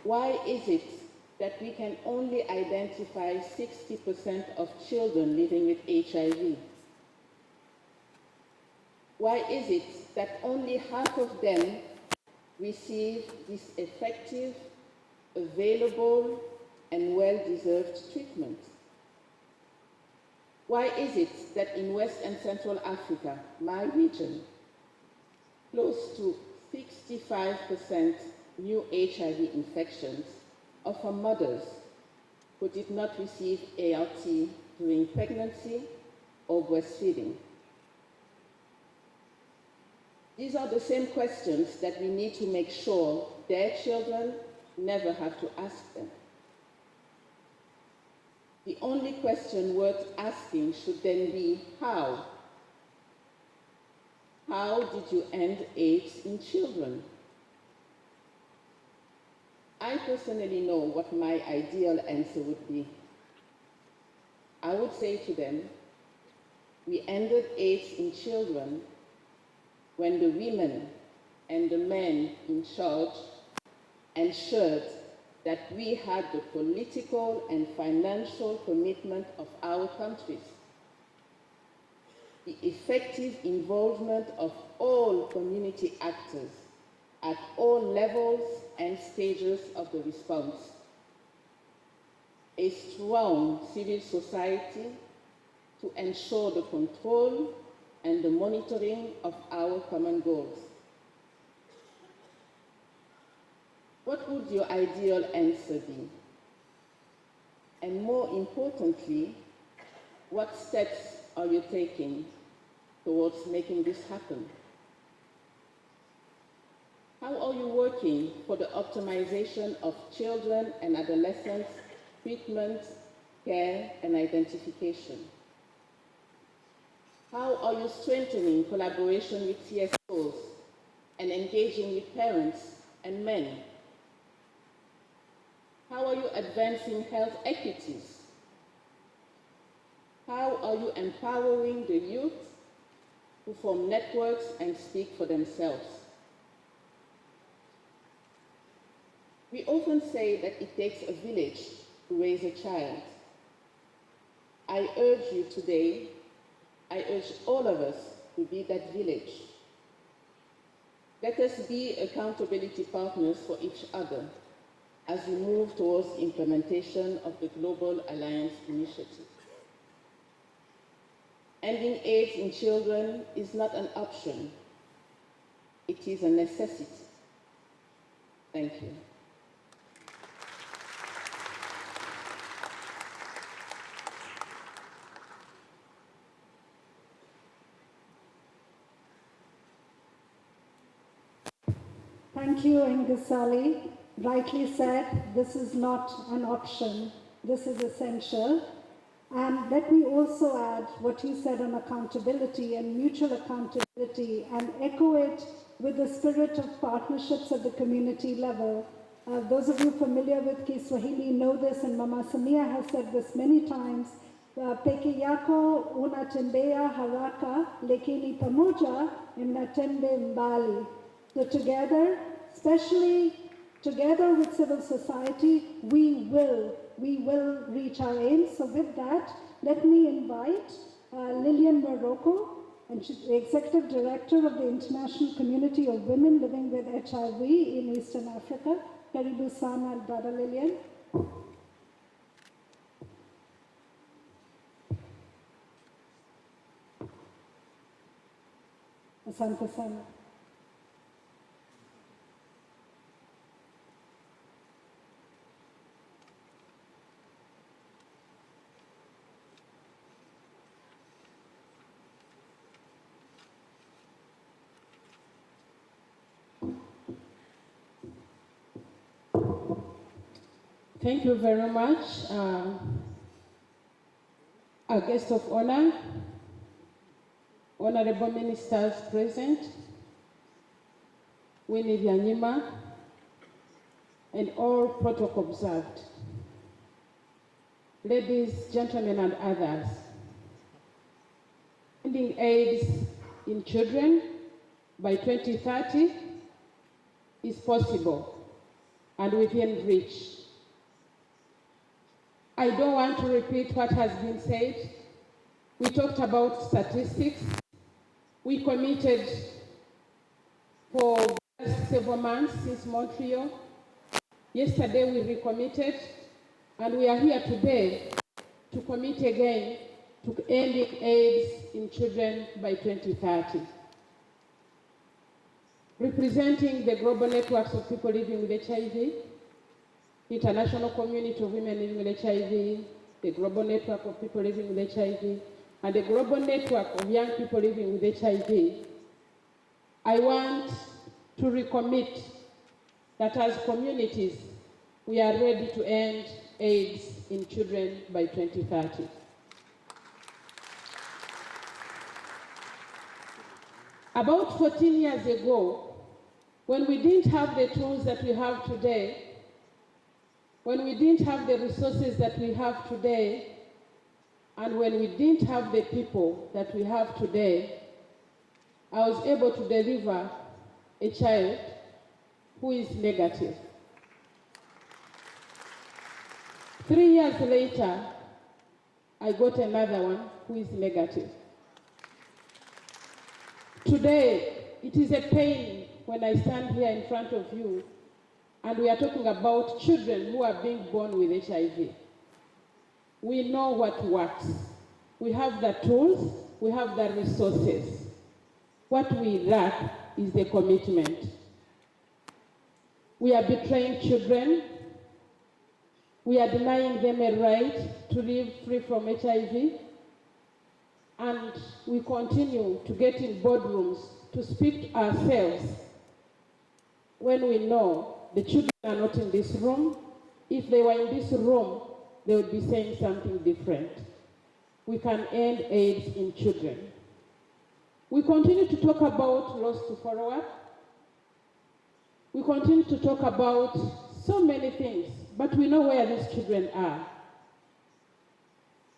Why is it that we can only identify 60% of children living with HIV? Why is it that only half of them receive this effective, available, and well-deserved treatment? Why is it that in West and Central Africa, my region, close to 65% new HIV infections are from mothers who did not receive ART during pregnancy or breastfeeding? These are the same questions that we need to make sure their children never have to ask them. The only question worth asking should then be, how? How did you end AIDS in children? I personally know what my ideal answer would be. I would say to them, we ended AIDS in children when the women and the men in charge ensured that we had the political and financial commitment of our countries, the effective involvement of all community actors at all levels and stages of the response, a strong civil society to ensure the control and the monitoring of our common goals. What would your ideal answer be? And more importantly, what steps are you taking towards making this happen? How are you working for the optimization of children and adolescents' treatment, care, and identification? How are you strengthening collaboration with CSOs and engaging with parents and men? How are you advancing health equities? How are you empowering the youth to form networks and speak for themselves? We often say that it takes a village to raise a child. I urge you today, I urge all of us to be that village. Let us be accountability partners for each other as we move towards the implementation of the Global Alliance Initiative. Ending AIDS in children is not an option. It is a necessity. Thank you. Thank you, Ngasali. Rightly said, this is not an option. This is essential. And let me also add what you said on accountability and mutual accountability and echo it with the spirit of partnerships at the community level. Those of you familiar with Kiswahili know this, and Mama Samia has said this many times. Peke yako unatembea haraka, lakini pamoja mnatembe mbali. So together, especially together with civil society, we will reach our aims. So with that, let me invite Lillian Morocco, and she's the Executive Director of the International Community of Women Living with HIV in Eastern Africa. Karibu sana, Dada Lillian. Asante sana. Thank you very much. Our guest of honor, honorable ministers present, Winnie Byanyima, and all protocol observed. Ladies, gentlemen, and others, ending AIDS in children by 2030 is possible and within reach. I don't want to repeat what has been said. We talked about statistics. We committed for several months since Montreal. Yesterday we recommitted, and we are here today to commit again to ending AIDS in children by 2030. Representing the global networks of people living with HIV, international community of women living with HIV, the global network of people living with HIV, and the global network of young people living with HIV, I want to recommit that as communities, we are ready to end AIDS in children by 2030. About 14 years ago, when we didn't have the tools that we have today, when we didn't have the resources that we have today, and when we didn't have the people that we have today, I was able to deliver a child who is negative. 3 years later, I got another one who is negative. Today, it is a pain when I stand here in front of you and we are talking about children who are being born with HIV. We know what works. We have the tools, we have the resources. What we lack is the commitment. We are betraying children. We are denying them a right to live free from HIV. And we continue to get in boardrooms to speak to ourselves when we know the children are not in this room. If they were in this room, they would be saying something different. We can end AIDS in children. We continue to talk about loss to follow-up. We continue to talk about so many things, but we know where these children are.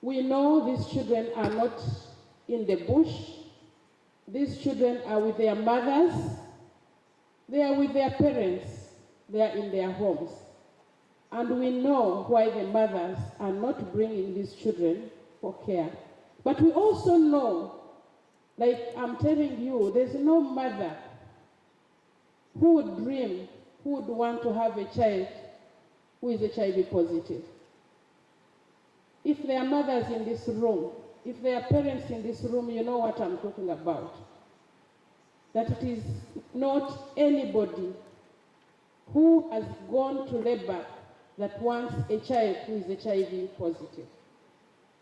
We know these children are not in the bush. These children are with their mothers. They are with their parents. They are in their homes. And we know why the mothers are not bringing these children for care. But we also know, like I'm telling you, there's no mother who would dream, who would want to have a child who is HIV positive. If there are mothers in this room, if there are parents in this room, you know what I'm talking about. That it is not anybody who has gone to labor that wants a child who is HIV positive.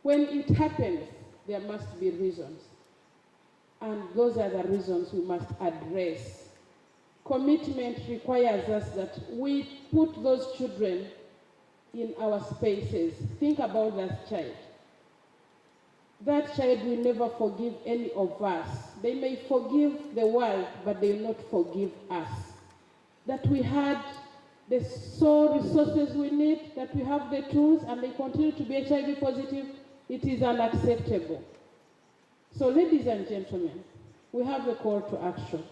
When it happens, there must be reasons. And those are the reasons we must address. Commitment requires us that we put those children in our spaces. Think about that child. That child will never forgive any of us. They may forgive the world, but they will not forgive us. That we had the sole resources we need, that we have the tools, and they continue to be HIV positive, it is unacceptable. So, ladies and gentlemen, we have a call to action.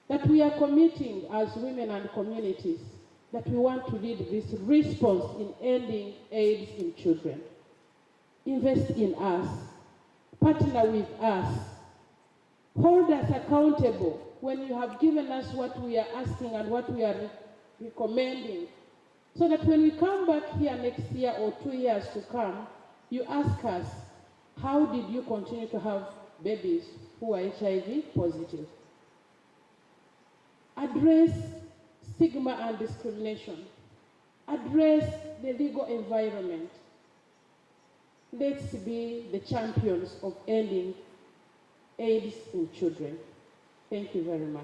That we are committing as women and communities that we want to lead this response in ending AIDS in children. Invest in us. Partner with us. Hold us accountable when you have given us what we are asking and what we are recommending, so that when we come back here next year or 2 years to come, you ask us, how did you continue to have babies who are HIV positive? Address stigma and discrimination. Address the legal environment. Let's be the champions of ending AIDS in children. Thank you very much.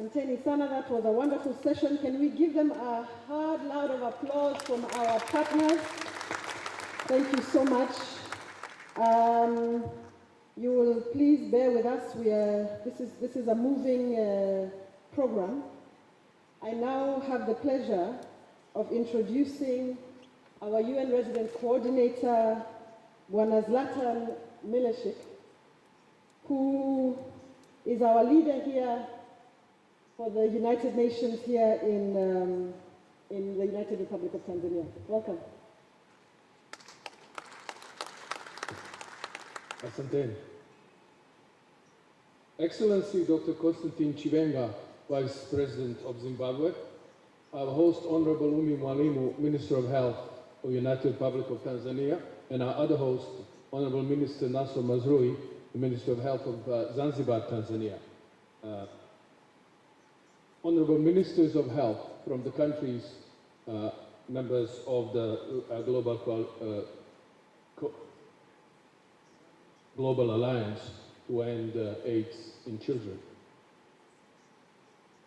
Asanteni sana, that was a wonderful session. Can we give them a hard round of applause from our partners? Thank you so much. You will please bear with us. This is a moving program, I now have the pleasure of introducing our UN Resident Coordinator, Bwana Zlatan Mileshik, who is our leader here for the United Nations here in the United Republic of Tanzania. Welcome. Asante. Excellency Dr. Konstantin Chiwenga, Vice President of Zimbabwe, our host Honorable Umi Mwalimu, Minister of Health of the United Republic of Tanzania, and our other host, Honorable Minister Nasser Mazrui, the Minister of Health of Zanzibar, Tanzania. Honorable Ministers of Health from the countries members of the Global Alliance to End AIDS in Children.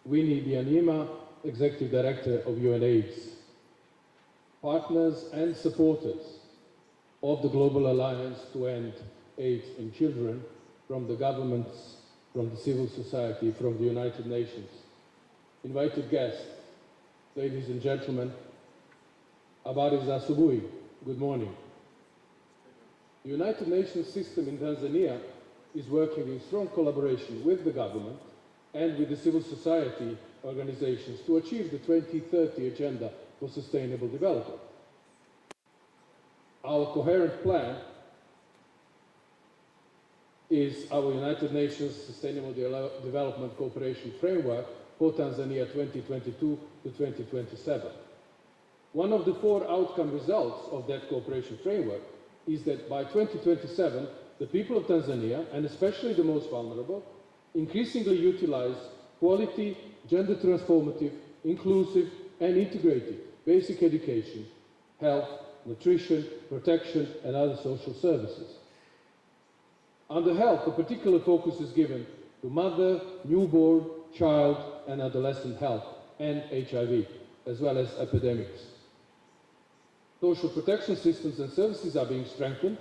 Winnie Byanyima, Executive Director of UNAIDS, partners and supporters of the Global Alliance to End AIDS in Children, from the governments, from the civil society, from the United Nations, invited guests, ladies and gentlemen, habari za asubuhi, good morning. The United Nations system in Tanzania is working in strong collaboration with the government and with the civil society organizations to achieve the 2030 Agenda for Sustainable Development. Our coherent plan is our United Nations Sustainable Development Cooperation Framework for Tanzania 2022 to 2027. One of the 4 outcome results of that cooperation framework is that by 2027, the people of Tanzania, and especially the most vulnerable, increasingly utilize quality, gender transformative, inclusive, and integrated basic education, health, nutrition, protection, and other social services. Under health, a particular focus is given to mother, newborn, child, and adolescent health, and HIV, as well as epidemics. Social protection systems and services are being strengthened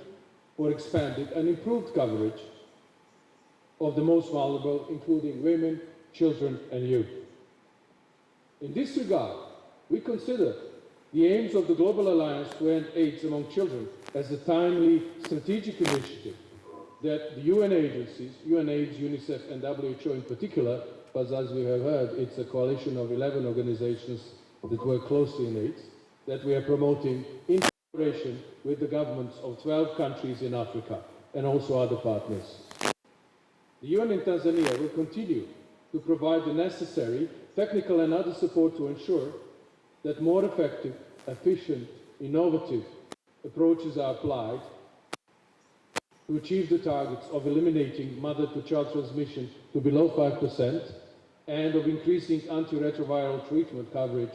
or expanded and improved coverage of the most vulnerable, including women, children, and youth. In this regard, we consider the aims of the Global Alliance to End AIDS among Children as a timely strategic initiative that the UN agencies, UNAIDS, UNICEF, and WHO in particular, but as we have heard, it's a coalition of 11 organizations that work closely in AIDS, that we are promoting in cooperation with the governments of 12 countries in Africa and also other partners. The UN in Tanzania will continue to provide the necessary technical and other support to ensure that more effective, efficient, innovative approaches are applied to achieve the targets of eliminating mother-to-child transmission to below 5% and of increasing antiretroviral treatment coverage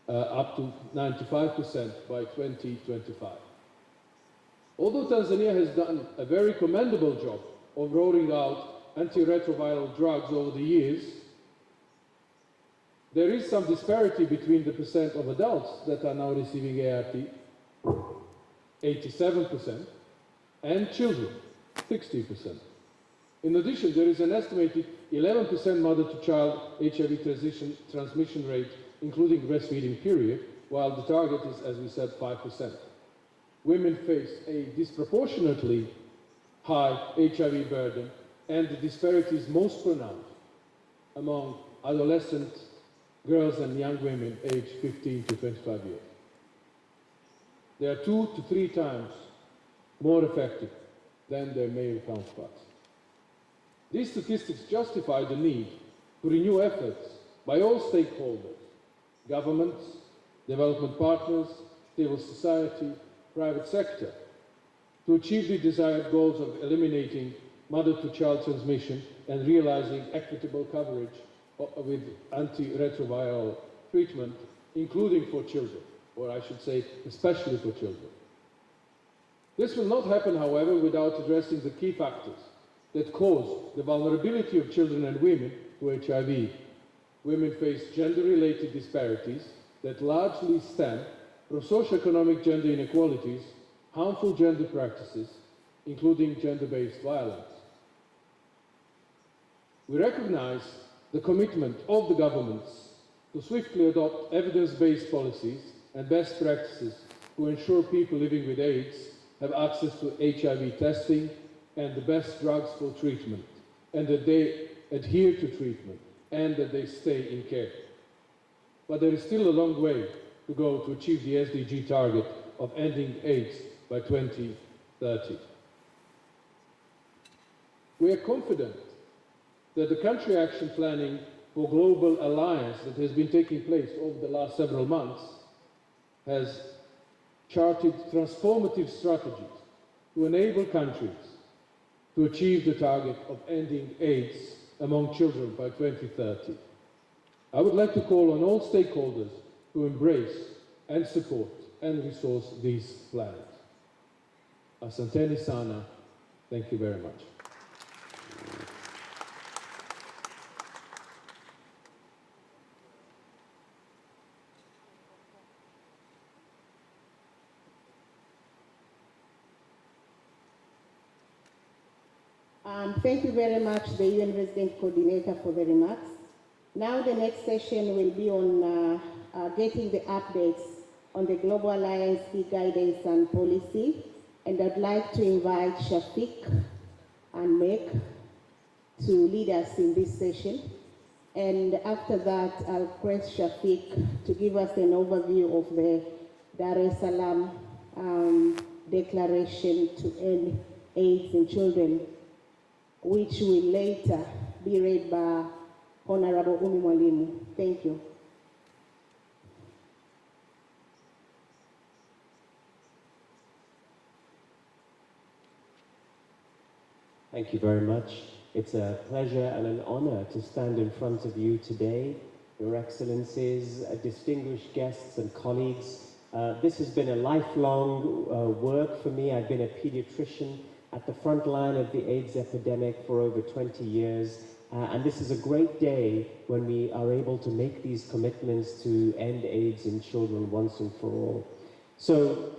up to 95% by 2025. Although Tanzania has done a very commendable job of rolling out antiretroviral drugs over the years, there is some disparity between the percent of adults that are now receiving ART, 87%, and children, 60%. In addition, there is an estimated 11% mother-to-child HIV transmission rate, including breastfeeding period, while the target is, as we said, 5%. Women face a disproportionately high HIV burden, and the disparity is most pronounced among adolescent girls and young women aged 15 to 25 years. They are 2 to 3 times more effective than their male counterparts. These statistics justify the need to renew efforts by all stakeholders, governments, development partners, civil society, private sector, to achieve the desired goals of eliminating mother-to-child transmission and realizing equitable coverage with antiretroviral treatment, including for children, or I should say, especially for children. This will not happen, however, without addressing the key factors that cause the vulnerability of children and women to HIV. Women face gender-related disparities that largely stem from socioeconomic gender inequalities, harmful gender practices, including gender-based violence. We recognize the commitment of the governments to swiftly adopt evidence-based policies and best practices to ensure people living with AIDS have access to HIV testing and the best drugs for treatment, and that they adhere to treatment, and that they stay in care. But there is still a long way to go to achieve the SDG target of ending AIDS by 2030. We are confident that the country action planning for global alliance that has been taking place over the last several months has charted transformative strategies to enable countries to achieve the target of ending AIDS among children by 2030. I would like to call on all stakeholders to embrace and support and resource these plans. Asanteni sana. Thank you very much. Thank you very much, the UN Resident Coordinator, for the remarks. Now the next session will be on getting the updates on the Global Alliance key guidance and policy. And I'd like to invite Shafiq and Meg to lead us in this session. And after that, I'll request Shafiq to give us an overview of the Dar es Salaam declaration to end AIDS in children, which will later be read by Honorable Umi Mwalimu. Thank you. Thank you very much. It's a pleasure and an honor to stand in front of you today, Your Excellencies, distinguished guests and colleagues. This has been a lifelong work for me. I've been a pediatrician at the front line of the AIDS epidemic for over 20 years. And this is a great day when we are able to make these commitments to end AIDS in children once and for all. So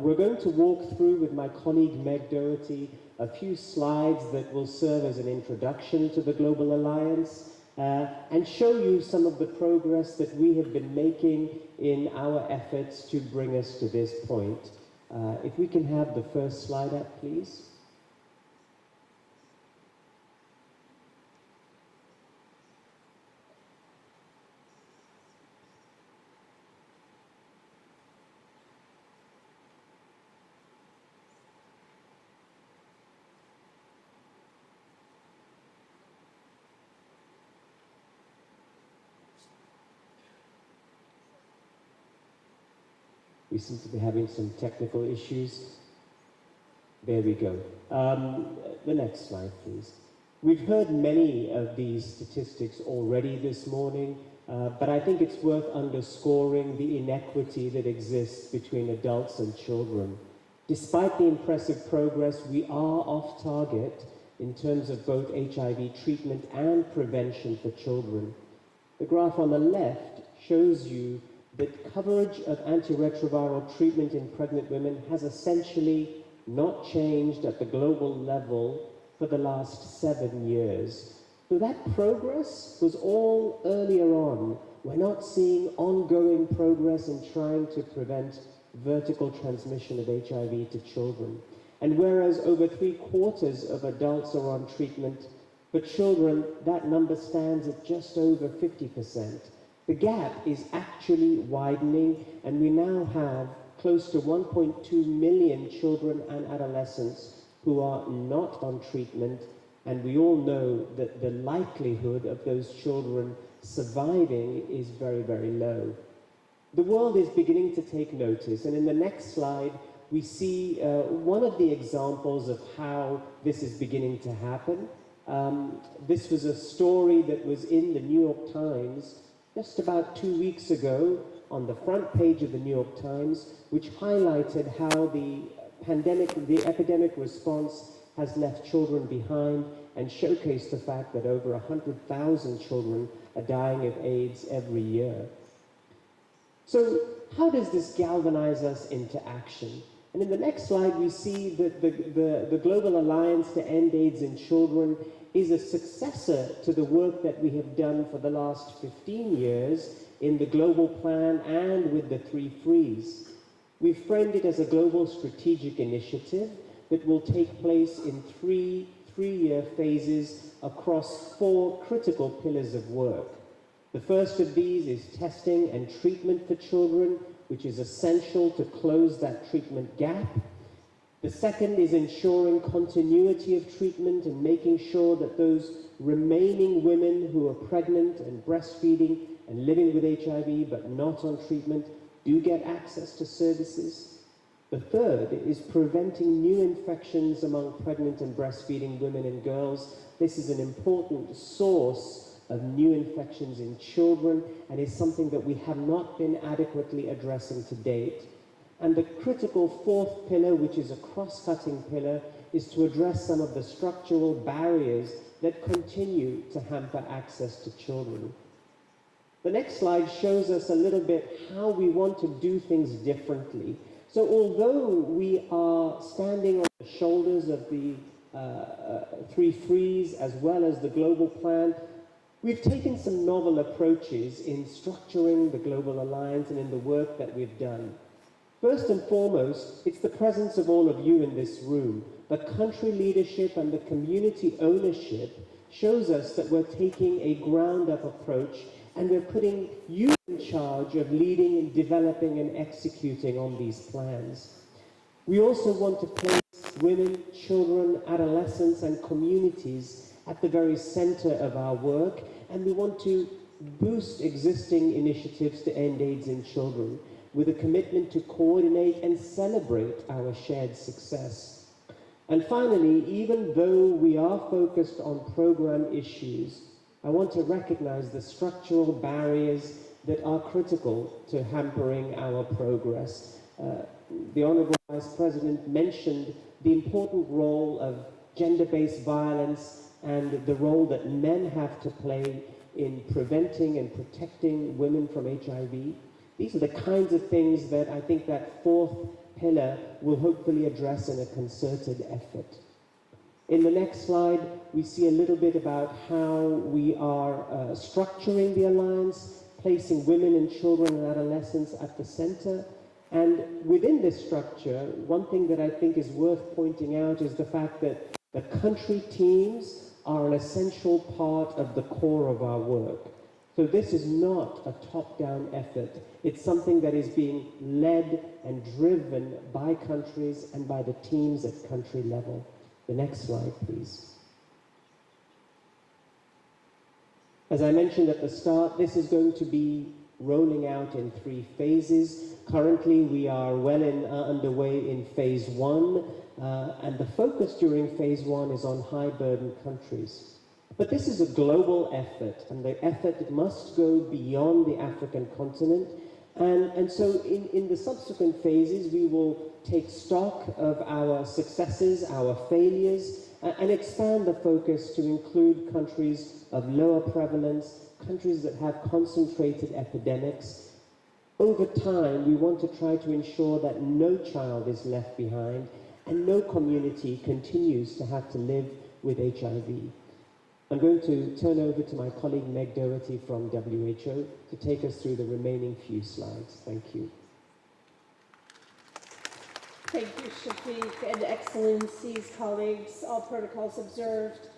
we're going to walk through with my colleague Meg Doherty a few slides that will serve as an introduction to the Global Alliance and show you some of the progress that we have been making in our efforts to bring us to this point. If we can have the first slide up, please. We seem to be having some technical issues. There we go. The next slide, please. We've heard many of these statistics already this morning, but I think it's worth underscoring the inequity that exists between adults and children. Despite the impressive progress, we are off target in terms of both HIV treatment and prevention for children. The graph on the left shows you that coverage of antiretroviral treatment in pregnant women has essentially not changed at the global level for the last 7 years. So that progress was all earlier on. We're not seeing ongoing progress in trying to prevent vertical transmission of HIV to children. And whereas over 3/4 of adults are on treatment, for children, that number stands at just over 50%. The gap is actually widening, and we now have close to 1.2 million children and adolescents who are not on treatment, and we all know that the likelihood of those children surviving is very, very low. The world is beginning to take notice, and in the next slide, we see one of the examples of how this is beginning to happen. This was a story that was in the New York Times just about 2 weeks ago on the front page of the New York Times, which highlighted how the epidemic response has left children behind and showcased the fact that over 100,000 children are dying of AIDS every year. So how does this galvanize us into action? And in the next slide, we see that the Global Alliance to End AIDS in Children is a successor to the work that we have done for the last 15 years in the global plan and with the 3 Frees. We've framed it as a global strategic initiative that will take place in three-year phases across 4 critical pillars of work. The first of these is testing and treatment for children, which is essential to close that treatment gap. The second is ensuring continuity of treatment and making sure that those remaining women who are pregnant and breastfeeding and living with HIV but not on treatment do get access to services. The third is preventing new infections among pregnant and breastfeeding women and girls. This is an important source of new infections in children and is something that we have not been adequately addressing to date. And the critical 4th pillar, which is a cross-cutting pillar, is to address some of the structural barriers that continue to hamper access to children. The next slide shows us a little bit how we want to do things differently. So although we are standing on the shoulders of the 3 Frees as well as the global plan, we've taken some novel approaches in structuring the Global Alliance and in the work that we've done. First and foremost, it's the presence of all of you in this room. The country leadership and the community ownership shows us that we're taking a ground-up approach and we're putting you in charge of leading, developing and executing on these plans. We also want to place women, children, adolescents and communities at the very center of our work, and we want to boost existing initiatives to end AIDS in children with a commitment to coordinate and celebrate our shared success. And finally, even though we are focused on program issues, I want to recognize the structural barriers that are critical to hampering our progress. The Honorable Vice President mentioned the important role of gender-based violence and the role that men have to play in preventing and protecting women from HIV. These are the kinds of things that I think that 4th pillar will hopefully address in a concerted effort. In the next slide, we see a little bit about how we are structuring the alliance, placing women and children and adolescents at the center. And within this structure, one thing that I think is worth pointing out is the fact that the country teams are an essential part of the core of our work. So this is not a top-down effort. It's something that is being led and driven by countries and by the teams at country level. The next slide, please. As I mentioned at the start, this is going to be rolling out in 3 phases. Currently, we are well underway in phase 1, and the focus during phase 1 is on high-burden countries. But this is a global effort, and the effort must go beyond the African continent. And so in the subsequent phases, we will take stock of our successes, our failures, and expand the focus to include countries of lower prevalence, countries that have concentrated epidemics. Over time, we want to try to ensure that no child is left behind and no community continues to have to live with HIV. I'm going to turn over to my colleague Meg Doherty from WHO to take us through the remaining few slides. Thank you. Thank you, Shafiq, and Excellencies, colleagues, all protocols observed.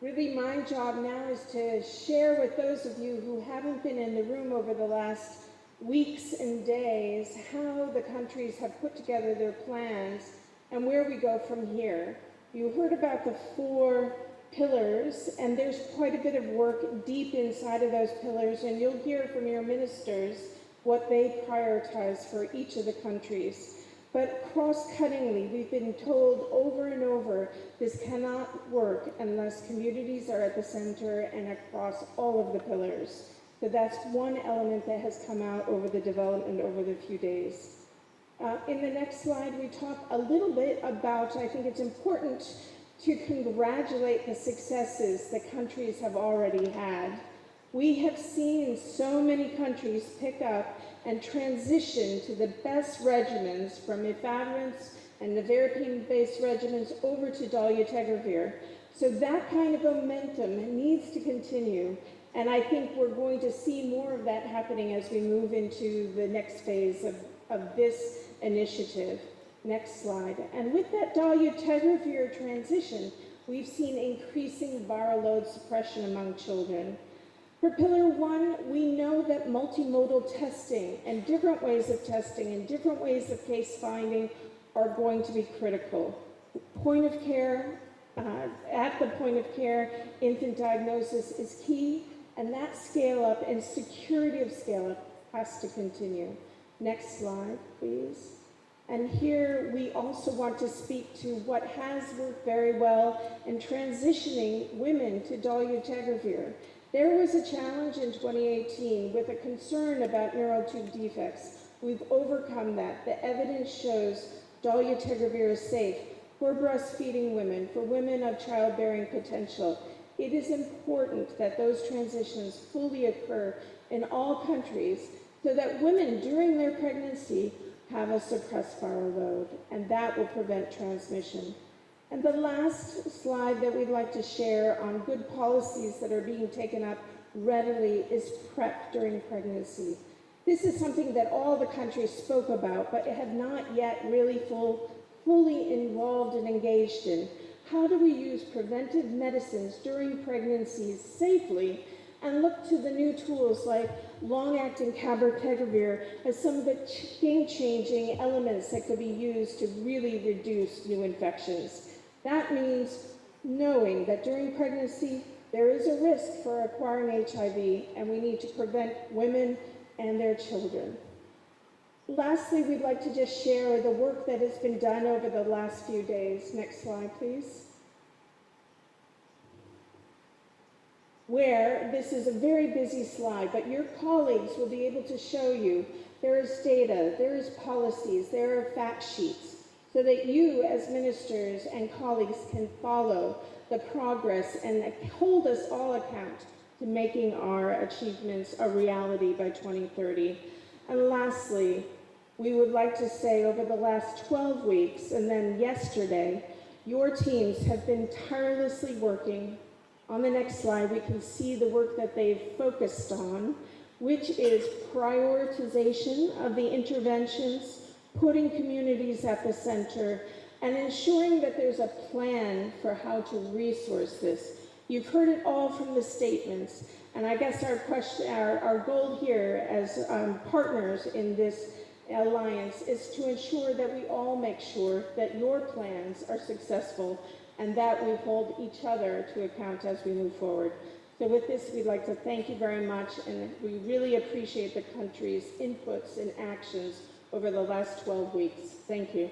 Really, my job now is to share with those of you who haven't been in the room over the last weeks and days how the countries have put together their plans and where we go from here. You heard about the 4 pillars, and there's quite a bit of work deep inside of those pillars, and you'll hear from your ministers what they prioritize for each of the countries. But cross-cuttingly, we've been told over and over, this cannot work unless communities are at the center and across all of the pillars. So that's one element that has come out over the development over the few days. In the next slide, we talk a little bit about, I think it's important to congratulate the successes the countries have already had. We have seen so many countries pick up and transition to the best regimens, from efavirenz and nevirapine-based regimens over to dolutegravir. So that kind of momentum needs to continue, and I think we're going to see more of that happening as we move into the next phase of this initiative. Next slide. And with that dolutegravir transition, we've seen increasing viral load suppression among children. For Pillar 1, we know that multimodal testing and different ways of testing and different ways of case finding are going to be critical. Point of care, at the point of care, infant diagnosis is key, and that scale up and security of scale up has to continue. Next slide, please. And here we also want to speak to what has worked very well in transitioning women to dolutegravir. There was a challenge in 2018 with a concern about neural tube defects. We've overcome that. The evidence shows dolutegravir is safe for breastfeeding women, for women of childbearing potential. It is important that those transitions fully occur in all countries so that women during their pregnancy have a suppressed viral load, and that will prevent transmission. And the last slide that we'd like to share on good policies that are being taken up readily is PrEP during pregnancy. This is something that all the countries spoke about, but have not yet really fully involved and engaged in. How do we use preventive medicines during pregnancies safely and look to the new tools like long-acting cabotegravir as some of the game-changing elements that could be used to really reduce new infections. That means knowing that during pregnancy, there is a risk for acquiring HIV, and we need to prevent women and their children. Lastly, we'd like to just share the work that has been done over the last few days. Next slide, please. Where this is a very busy slide, but your colleagues will be able to show you there is data, there is policies, there are fact sheets, so that you as ministers and colleagues can follow the progress and hold us all account to making our achievements a reality by 2030. And lastly, we would like to say over the last 12 weeks and then yesterday, your teams have been tirelessly working. On the next slide, we can see the work that they've focused on, which is prioritization of the interventions, putting communities at the center, and ensuring that there's a plan for how to resource this. You've heard it all from the statements, and I guess our goal here as partners in this alliance is to ensure that we all make sure that your plans are successful and that we hold each other to account as we move forward. So with this, we'd like to thank you very much, and we really appreciate the country's inputs and actions over the last 12 weeks. Thank you.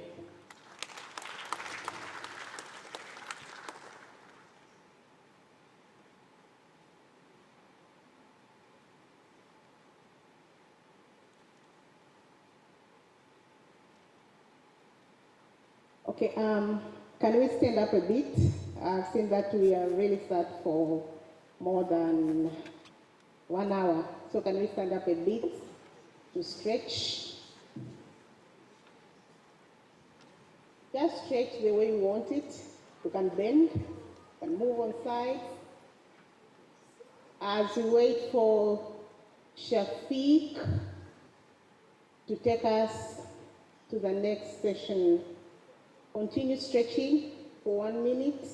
Okay, can we stand up a bit? I've seen that we are really sat for more than 1 hour. So can we stand up a bit to stretch? Just stretch the way you want it. You can bend, you can move on sides. As we wait for Shafiq to take us to the next session, continue stretching for 1 minute.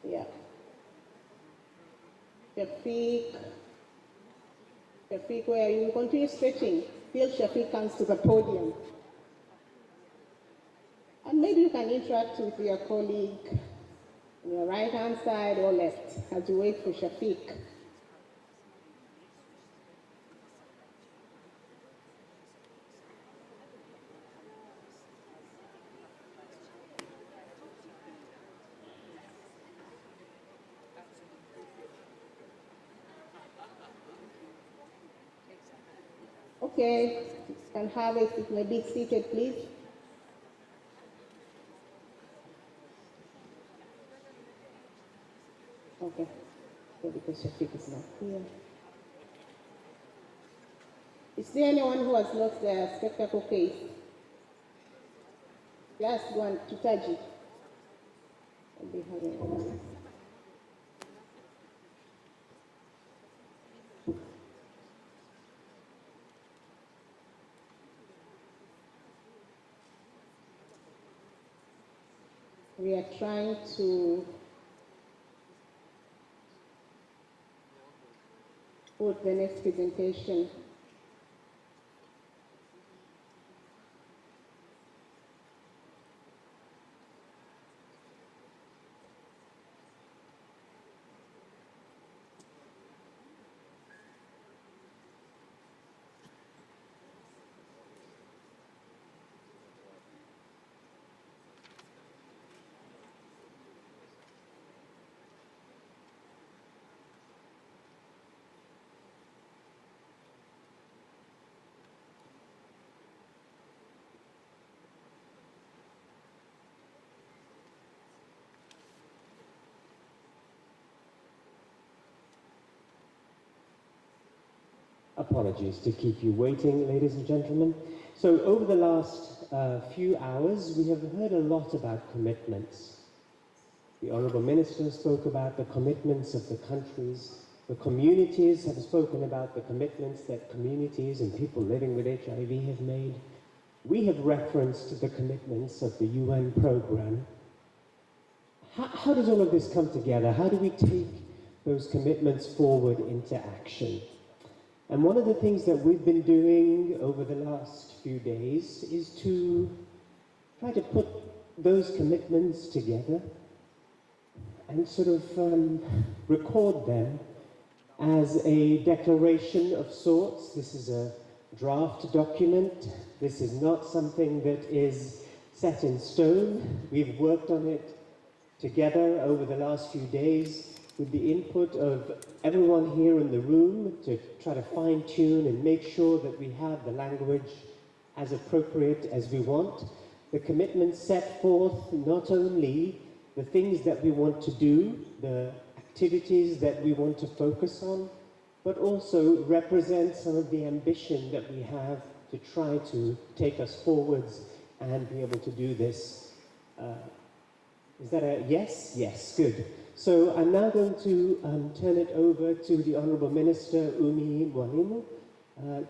Yeah. Shafiq, where are you? Continue stretching till Shafiq comes to the podium. And maybe you can interact with your colleague on your right-hand side or left as you wait for Shafiq. Okay, you can have a seat, maybe seated, please. Okay, because Shafiq is not here. Is there anyone who has lost their spectacle case? Last one, Tutaji. We are trying to put the next presentation. Apologies to keep you waiting, ladies and gentlemen. So over the last few hours, we have heard a lot about commitments. The Honourable Minister spoke about the commitments of the countries. The communities have spoken about the commitments that communities and people living with HIV have made. We have referenced the commitments of the UN programme. How does all of this come together? How do we take those commitments forward into action? And one of the things that we've been doing over the last few days is to try to put those commitments together and sort of record them as a declaration of sorts. This is a draft document. This is not something that is set in stone. We've worked on it together over the last few days with the input of everyone here in the room to try to fine-tune and make sure that we have the language as appropriate as we want. The commitments set forth not only the things that we want to do, the activities that we want to focus on, but also represent some of the ambition that we have to try to take us forwards and be able to do this. Is that a yes? Yes, good. So I'm now going to turn it over to the Honourable Minister, Umi Mwalimu,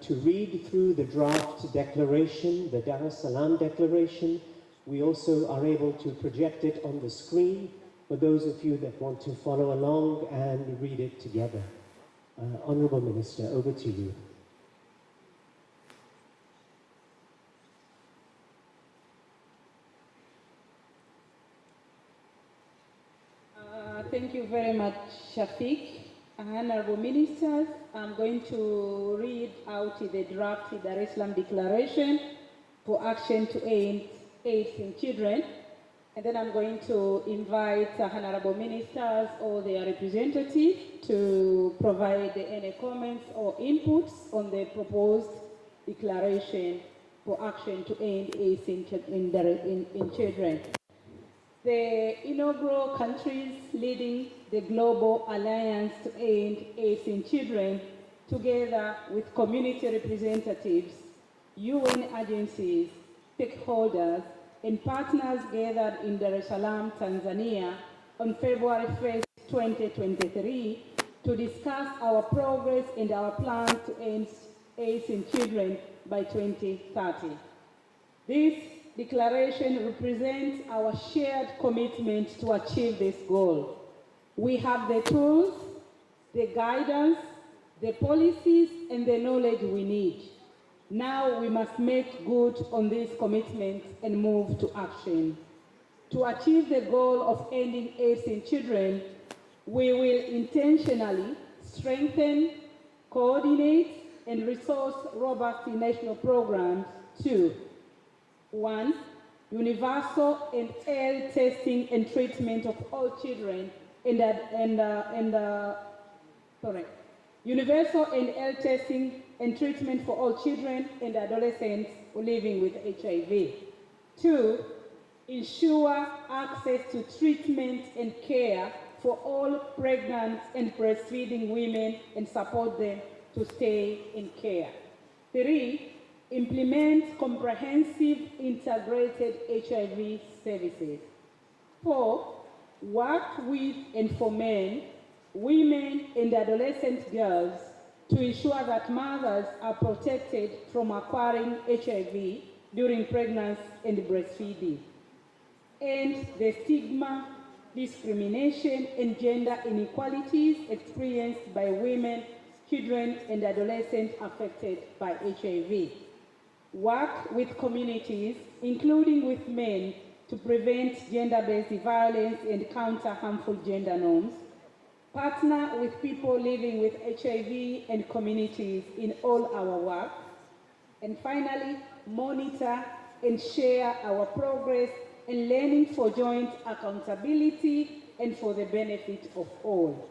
to read through the draft declaration, the Dar es Salaam Declaration. We also are able to project it on the screen for those of you that want to follow along and read it together. Honourable Minister, over to you. Thank you very much, Shafiq. Honourable Ministers, I'm going to read out the draft Dar es Salaam Declaration for Action to End AIDS in Children. And then I'm going to invite Honourable Ministers or their representatives to provide any comments or inputs on the proposed declaration for action to end AIDS in children. The inaugural countries leading the Global Alliance to End AIDS in Children, together with community representatives, UN agencies, stakeholders, and partners gathered in Dar es Salaam, Tanzania, on February 1st, 2023, to discuss our progress and our plan to end AIDS in children by 2030. This declaration represents our shared commitment to achieve this goal. We have the tools, the guidance, the policies, and the knowledge we need. Now we must make good on this commitment and move to action. To achieve the goal of ending AIDS in children, we will intentionally strengthen, coordinate, and resource robust national programs to 1. Universal and early testing and treatment of all children universal and early testing and treatment for all children and adolescents living with HIV. 2. Ensure access to treatment and care for all pregnant and breastfeeding women and support them to stay in care. 3, implement comprehensive integrated HIV services. 4, work with and for men, women, and adolescent girls to ensure that mothers are protected from acquiring HIV during pregnancy and breastfeeding. And the stigma, discrimination, and gender inequalities experienced by women, children, and adolescents affected by HIV. Work with communities, including with men, to prevent gender-based violence and counter harmful gender norms. Partner with people living with HIV and communities in all our work. And finally, monitor and share our progress and learning for joint accountability and for the benefit of all.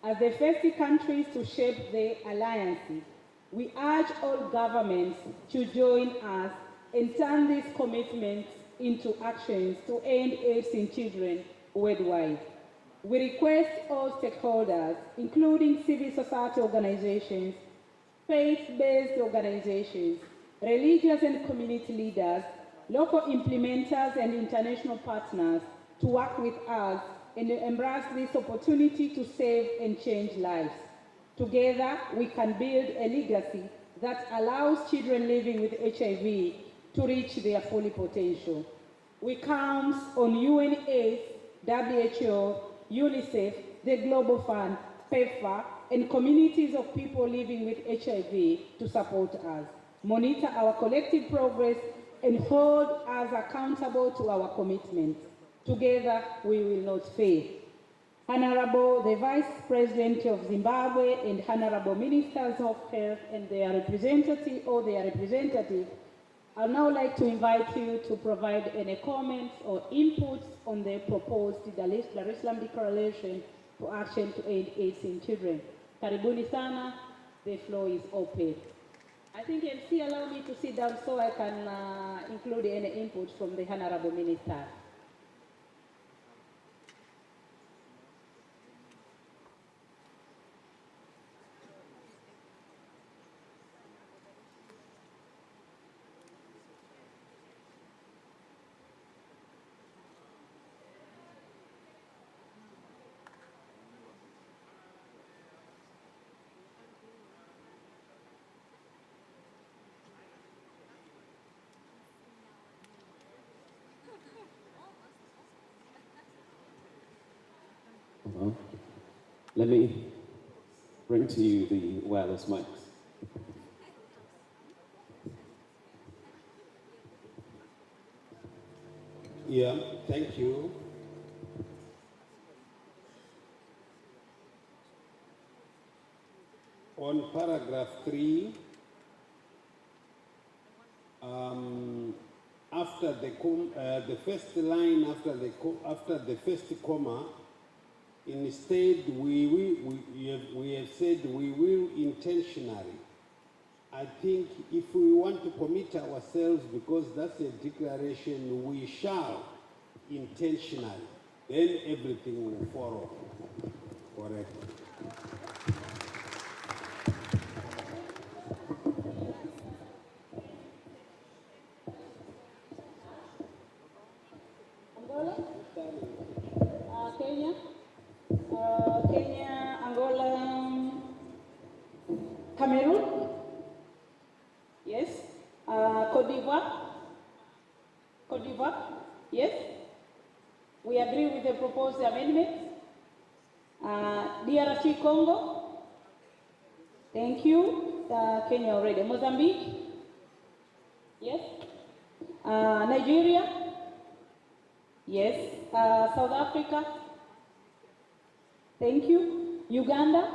As the first countries to shape the alliances, we urge all governments to join us and turn these commitments into actions to end AIDS in children worldwide. We request all stakeholders, including civil society organizations, faith-based organizations, religious and community leaders, local implementers, and international partners to work with us and embrace this opportunity to save and change lives. Together, we can build a legacy that allows children living with HIV to reach their full potential. We count on UNAIDS, WHO, UNICEF, the Global Fund, PEPFAR, and communities of people living with HIV to support us, monitor our collective progress, and hold us accountable to our commitments. Together, we will not fail. Honorable the Vice President of Zimbabwe and Honorable Ministers of Health and their representative or their representative, I'd now like to invite you to provide any comments or inputs on the proposed Dar es Salaam Declaration for Action to End AIDS in Children. Karibuni sana, the floor is open. I think MC allow me to sit down so I can include any input from the Honorable Minister. Let me bring to you the wireless mics. Yeah, thank you. On paragraph 3, after the first line, after the first comma, instead we have said we will intentionally. I think if we want to commit ourselves, because that's a declaration, we shall intentionally, then everything will follow. Correct. Kenya, Kenya, Angola, Cameroon, yes. Côte d'Ivoire, yes. We agree with the proposed amendment. DRC Congo, thank you. Kenya already. Mozambique, yes. Nigeria, yes. South Africa, thank you. Uganda,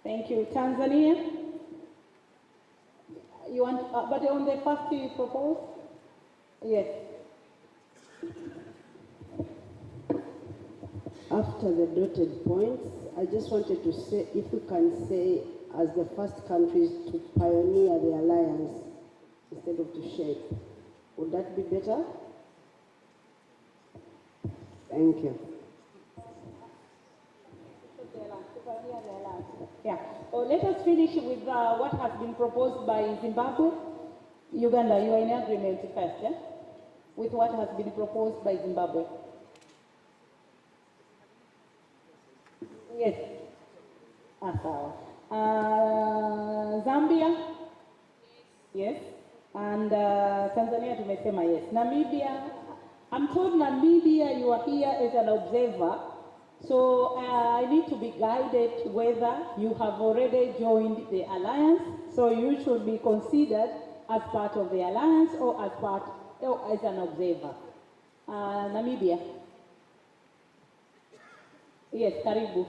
thank you. Tanzania, you want, but on the first you proposed, yes. After the dotted points, I just wanted to say, if we can say, as the first countries to pioneer the alliance instead of to shape, would that be better? Thank you. Yeah. Let us finish with what has been proposed by Zimbabwe. Uganda, you are in agreement first, yeah? With what has been proposed by Zimbabwe. Yes. Zambia? Yes. And Tanzania tumesema yes. Namibia, I'm told Namibia you are here as an observer, so I need to be guided whether you have already joined the alliance, so you should be considered as part of the alliance or as part or as an observer. Namibia. Yes, karibu.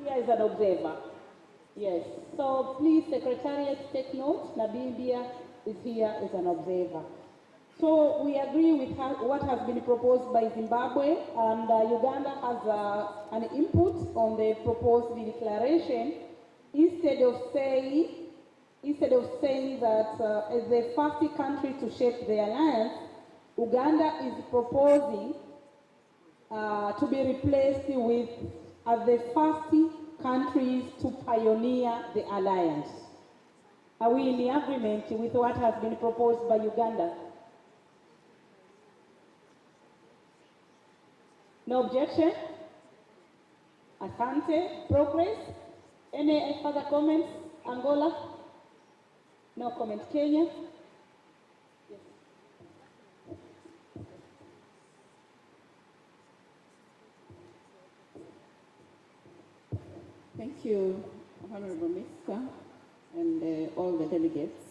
Here is an observer. Yes. So please, Secretariat, take note. Namibia is here as an observer. So we agree with what has been proposed by Zimbabwe, and Uganda has an input on the proposed declaration. Instead of saying that as the first country to shape the alliance, Uganda is proposing to be replaced with as the first countries to pioneer the alliance. Are we in agreement with what has been proposed by Uganda? No objection? Asante. Progress? Any further comments? Angola? No comment. Kenya? Yes. Thank you, Honorable Minister, and all the delegates.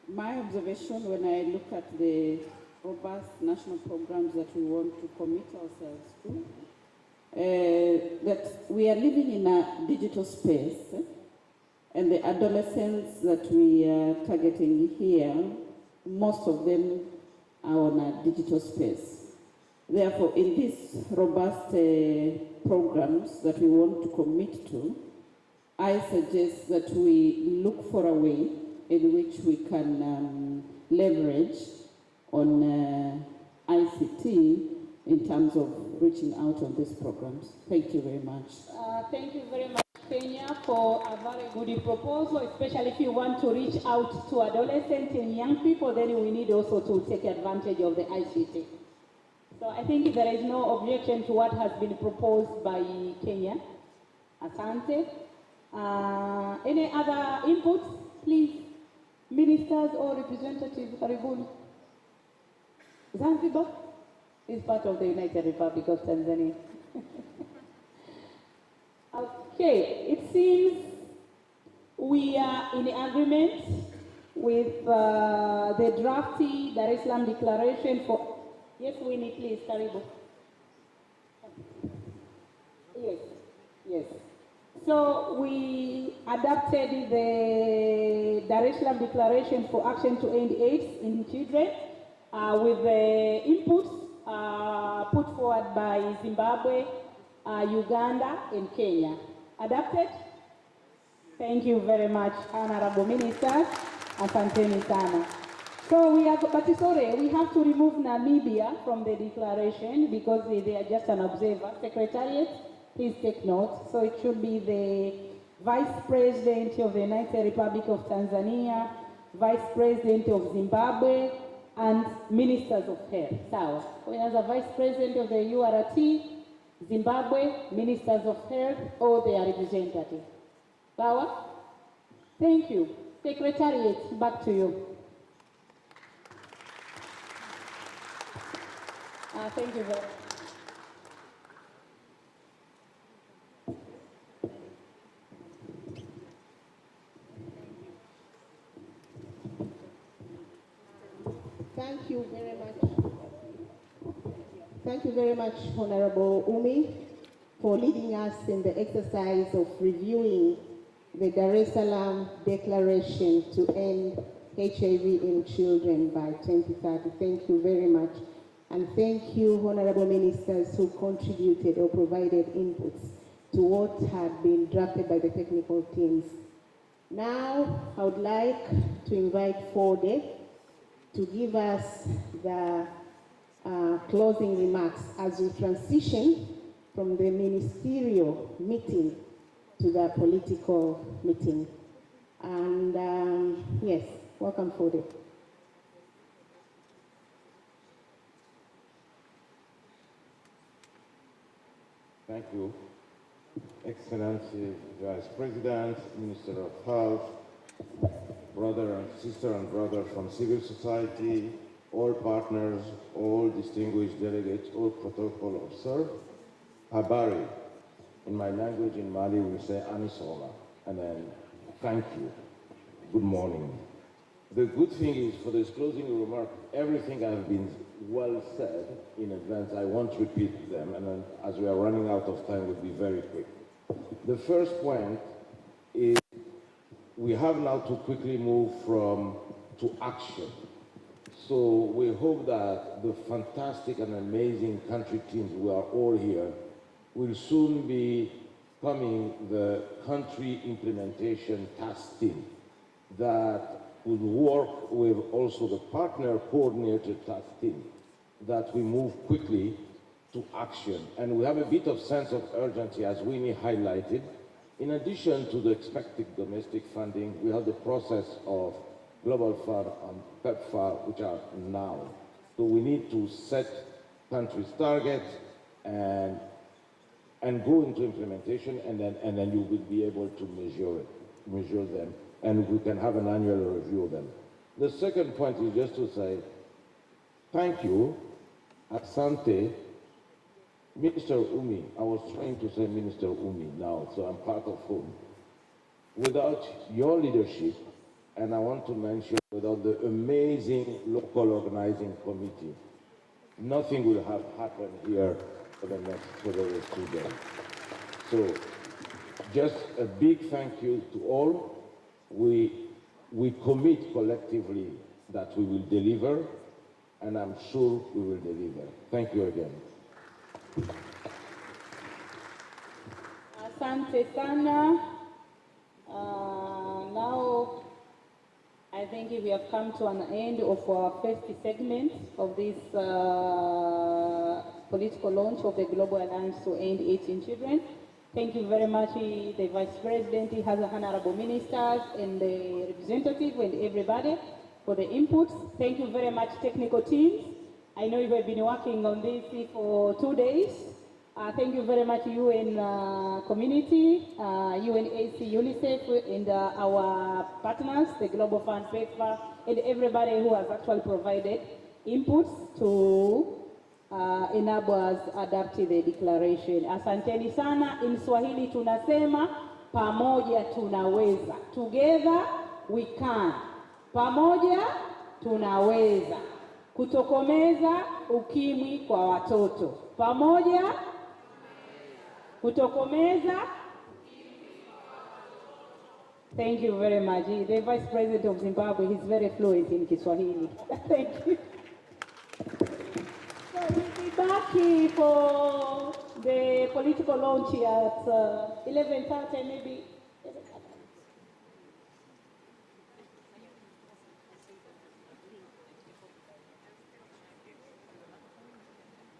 My observation when I look at the robust national programs that we want to commit ourselves to, that we are living in a digital space, and the adolescents that we are targeting here, most of them are on a digital space. Therefore, in these robust programs that we want to commit to, I suggest that we look for a way in which we can leverage on ICT in terms of reaching out on these programs. Thank you very much. Thank you very much, Kenya, for a very good proposal, especially if you want to reach out to adolescents and young people, then we need also to take advantage of the ICT. So I think there is no objection to what has been proposed by Kenya. Asante. Any other inputs, please? Ministers or representatives, Karibuni. Zanzibar is part of the United Republic of Tanzania. Okay, it seems we are in agreement with the drafty Dar es Salaam Declaration for... Yes, Winnie, please, Karibu. Yes, yes. So we adopted the Dar es Salaam Declaration for Action to End AIDS in Children with the inputs put forward by Zimbabwe, Uganda, and Kenya. Adopted? Thank you very much, Honorable Ministers. Asanteni sana. So we have, but sorry, we have to remove Namibia from the declaration because they are just an observer. Secretariat, please take note. So it should be the Vice President of the United Republic of Tanzania, Vice President of Zimbabwe, and Ministers of Health. So we have the Vice President of the URT, Zimbabwe, Ministers of Health, or their representative. Sawa? Thank you. Secretariat, back to you. Thank you very much. Thank you very much. Thank you very much, Honorable Umi, for leading us in the exercise of reviewing the Dar es Salaam Declaration to end HIV in children by 2030. Thank you very much. And thank you, Honorable Ministers, who contributed or provided inputs to what had been drafted by the technical teams. Now, I would like to invite Fode to give us the closing remarks as we transition from the ministerial meeting to the political meeting. And yes, welcome, Fode. Thank you. Excellency, Vice President, Minister of Health, brother and sister and brother from civil society, all partners, all distinguished delegates, all protocol observed. Habari. In my language in Mali, we say Anisola, and then thank you. Good morning. The good thing is, for this closing remark, everything has been well said in advance. I won't repeat them, and then, as we are running out of time, we'll be very quick. The first point is we have now to quickly move to action. So we hope that the fantastic and amazing country teams who are all here will soon be becoming the country implementation task team that will work with also the partner coordinated task team, that we move quickly to action. And we have a bit of sense of urgency, as Winnie highlighted. In addition to the expected domestic funding, we have the process of Global Fund and PEPFAR, which are now. So we need to set countries' targets and go into implementation, and then you will be able to measure them, and we can have an annual review of them. The second point is just to say thank you, Asante, Minister Umi. I was trying to say Minister Umi now, so I'm part of whom. Without your leadership, and I want to mention without the amazing local organizing committee, nothing will have happened here for the rest of the day. So just a big thank you to all. We commit collectively that we will deliver, and I'm sure we will deliver. Thank you again. Asante sana. Now, I think we have come to an end of our first segment of this political launch of the Global Alliance to End AIDS in Children. Thank you very much, the Vice President, the honorable ministers, and the representative, and everybody for the inputs. Thank you very much, technical teams. I know you have been working on this for 2 days. Thank you very much, UN community, UNAC, UNICEF, and our partners, the Global Fund, PEPFAR, and everybody who has actually provided inputs to enable us adapt the declaration. Asanteni sana. In Swahili tunasema pamoja tunaweza. Together we can. Pamoja tunaweza. Kutokomeza ukimwi kwa watoto. Pamoja kutokomeza. Thank you very much. The Vice President of Zimbabwe, he's very fluent in Kiswahili. Thank you. So we'll be back for the political launch at 11:30 maybe.